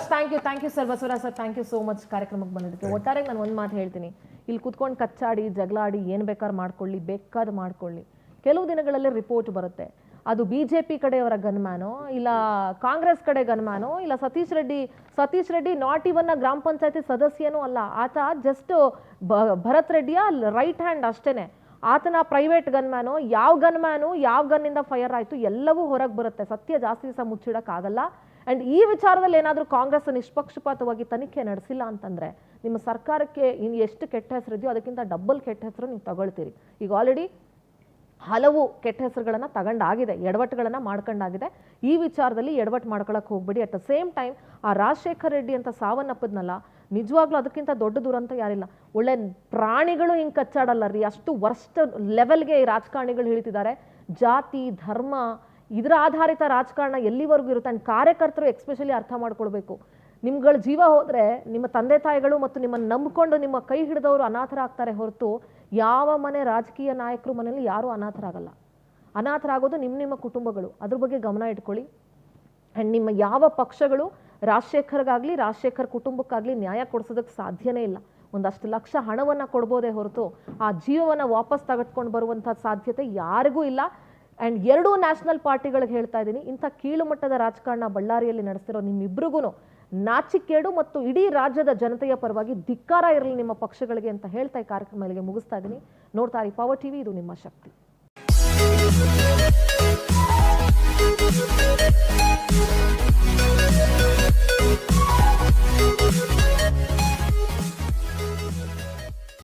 Thank you sir Basavaraj sir, thank you so much ಕಾರ್ಯಕ್ರಮಕ್ಕೆ ಬಂದಿದ್ದಕ್ಕೆ. ಒಟ್ಟಾರೆ ನಾನು ಒಂದು ಮಾತು ಹೇಳ್ತೀನಿ, ಇಲ್ಲಿ ಕುತ್ಕೊಂಡು ಕಚ್ಚಾಡಿ ಜಗಳಾಡಿ ಏನು ಬೇಕಾದ್ರೆ ಮಾಡ್ಕೊಳ್ಳಿ. ಕೆಲವು ದಿನಗಳಲ್ಲಿ ರಿಪೋರ್ಟ್ ಬರುತ್ತೆ, ಅದು BJP ಕಡೆಯವರ ಗನ್ಮ್ಯಾನೋ ಇಲ್ಲ ಕಾಂಗ್ರೆಸ್ ಕಡೆ ಗನ್ಮ್ಯಾನೋ ಇಲ್ಲ ಸತೀಶ್ ರೆಡ್ಡಿ ನಾಟ್ ಇವನ್ ಗ್ರಾಮ ಪಂಚಾಯತಿ ಸದಸ್ಯನೂ ಅಲ್ಲ. ಆತ ಜಸ್ಟ್ ಭರತ್ ರೆಡ್ಡಿಯ ರೈಟ್ ಹ್ಯಾಂಡ್ ಅಷ್ಟೇನೆ. ಆತನ ಪ್ರೈವೇಟ್ ಗನ್ಮ್ಯಾನು, ಯಾವ ಗನ್ನಿಂದ ಫೈರ್ ಆಯಿತು ಎಲ್ಲವೂ ಹೊರಗೆ ಬರುತ್ತೆ. ಸತ್ಯ ಜಾಸ್ತಿ ದಿವಸ ಮುಚ್ಚಿಡೋಕ್ಕಾಗಲ್ಲ. ಆ್ಯಂಡ್ ಈ ವಿಚಾರದಲ್ಲಿ ಏನಾದರೂ ಕಾಂಗ್ರೆಸ್ ನಿಷ್ಪಕ್ಷಪಾತವಾಗಿ ತನಿಖೆ ನಡೆಸಿಲ್ಲ ಅಂತಂದರೆ ನಿಮ್ಮ ಸರ್ಕಾರಕ್ಕೆ ಇನ್ನು ಎಷ್ಟು ಕೆಟ್ಟ ಹೆಸರಿದೆಯೋ ಅದಕ್ಕಿಂತ ಡಬಲ್ ಕೆಟ್ಟ ಹೆಸರು ನೀವು ತಗೊಳ್ತೀರಿ. ಈಗ ಆಲ್ರೆಡಿ ಹಲವು ಕೆಟ್ಟ ಹೆಸರುಗಳನ್ನು ತಗೊಂಡಾಗಿದೆ, ಎಡವಟ್ಟುಗಳನ್ನು ಮಾಡ್ಕೊಂಡಾಗಿದೆ. ಈ ವಿಚಾರದಲ್ಲಿ ಎಡವಟ್ಟು ಮಾಡ್ಕೊಳಕ್ಕೆ ಹೋಗ್ಬೇಡಿ. ಅಟ್ ದ ಸೇಮ್ ಟೈಮ್ ಆ ರಾಜಶೇಖರ್ ರೆಡ್ಡಿ ಅಂತ ಸಾವನ್ನಪ್ಪದ್ನಲ್ಲ, ನಿಜವಾಗ್ಲೂ ಅದಕ್ಕಿಂತ ದೊಡ್ಡ ದುರಂತ ಯಾರಿಲ್ಲ. ಒಳ್ಳೆ ಪ್ರಾಣಿಗಳು ಹಿಂಗೆ ಕಚ್ಚಾಡಲ್ಲ ರೀ, ಅಷ್ಟು ವರ್ಸ್ಟ್ ಲೆವೆಲ್ಗೆ ಈ ರಾಜಕಾರಣಿಗಳು ಹೇಳ್ತಿದ್ದಾರೆ. ಜಾತಿ ಧರ್ಮ ಇದರ ಆಧಾರಿತ ರಾಜಕಾರಣ ಎಲ್ಲಿವರೆಗೂ ಇರುತ್ತೆ. ಆ್ಯಂಡ್ ಕಾರ್ಯಕರ್ತರು ಎಕ್ಸ್ಪೆಷಲಿ ಅರ್ಥ ಮಾಡ್ಕೊಳ್ಬೇಕು, ನಿಮ್ಗಳ ಜೀವ ಹೋದರೆ ನಿಮ್ಮ ತಂದೆ ತಾಯಿಗಳು ಮತ್ತು ನಿಮ್ಮನ್ನು ನಂಬಿಕೊಂಡು ನಿಮ್ಮ ಕೈ ಹಿಡಿದವರು ಅನಾಥರಾಗ್ತಾರೆ ಹೊರತು ಯಾವ ಮನೆ ರಾಜಕೀಯ ನಾಯಕರು ಮನೆಯಲ್ಲಿ ಯಾರೂ ಅನಾಥರಾಗಲ್ಲ. ಅನಾಥರಾಗೋದು ನಿಮ್ಮ ಕುಟುಂಬಗಳು. ಅದ್ರ ಬಗ್ಗೆ ಗಮನ ಇಟ್ಕೊಳ್ಳಿ. ಆ್ಯಂಡ್ ನಿಮ್ಮ ಯಾವ ಪಕ್ಷಗಳು ರಾಜಶೇಖರ್ ಕುಟುಂಬಕ್ಕಾಗಲಿ ನ್ಯಾಯ ಕೊಡಿಸೋದಕ್ಕೆ ಸಾಧ್ಯನೇ ಇಲ್ಲ. ಒಂದಷ್ಟು ಲಕ್ಷ ಹಣವನ್ನು ಕೊಡ್ಬೋದೇ ಹೊರತು ಆ ಜೀವವನ್ನು ವಾಪಸ್ ತೆಗೆದುಕೊಂಡು ಬರುವಂಥ ಸಾಧ್ಯತೆ ಯಾರಿಗೂ ಇಲ್ಲ. ಆ್ಯಂಡ್ ಎರಡೂ ನ್ಯಾಷನಲ್ ಪಾರ್ಟಿಗಳಿಗೆ ಹೇಳ್ತಾ ಇದ್ದೀನಿ, ಇಂಥ ಕೀಳು ಮಟ್ಟದ ರಾಜಕಾರಣ ಬಳ್ಳಾರಿಯಲ್ಲಿ ನಡೆಸ್ತಿರೋ ನಿಮ್ಮಿಬ್ರಿಗೂ ನಾಚಿಕೇಡು ಮತ್ತು ಇಡೀ ರಾಜ್ಯದ ಜನತೆಯ ಪರವಾಗಿ ಧಿಕ್ಕಾರ ಇರಲಿ ನಿಮ್ಮ ಪಕ್ಷಗಳಿಗೆ ಅಂತ ಹೇಳ್ತಾ ಈ ಕಾರ್ಯಕ್ರಮಗಳಿಗೆ ಮುಗಿಸ್ತಾ ಇದ್ದೀನಿ. ನೋಡ್ತಾ ಇರಿ ಪವರ್ ಟಿವಿ, ಇದು ನಿಮ್ಮ ಶಕ್ತಿ.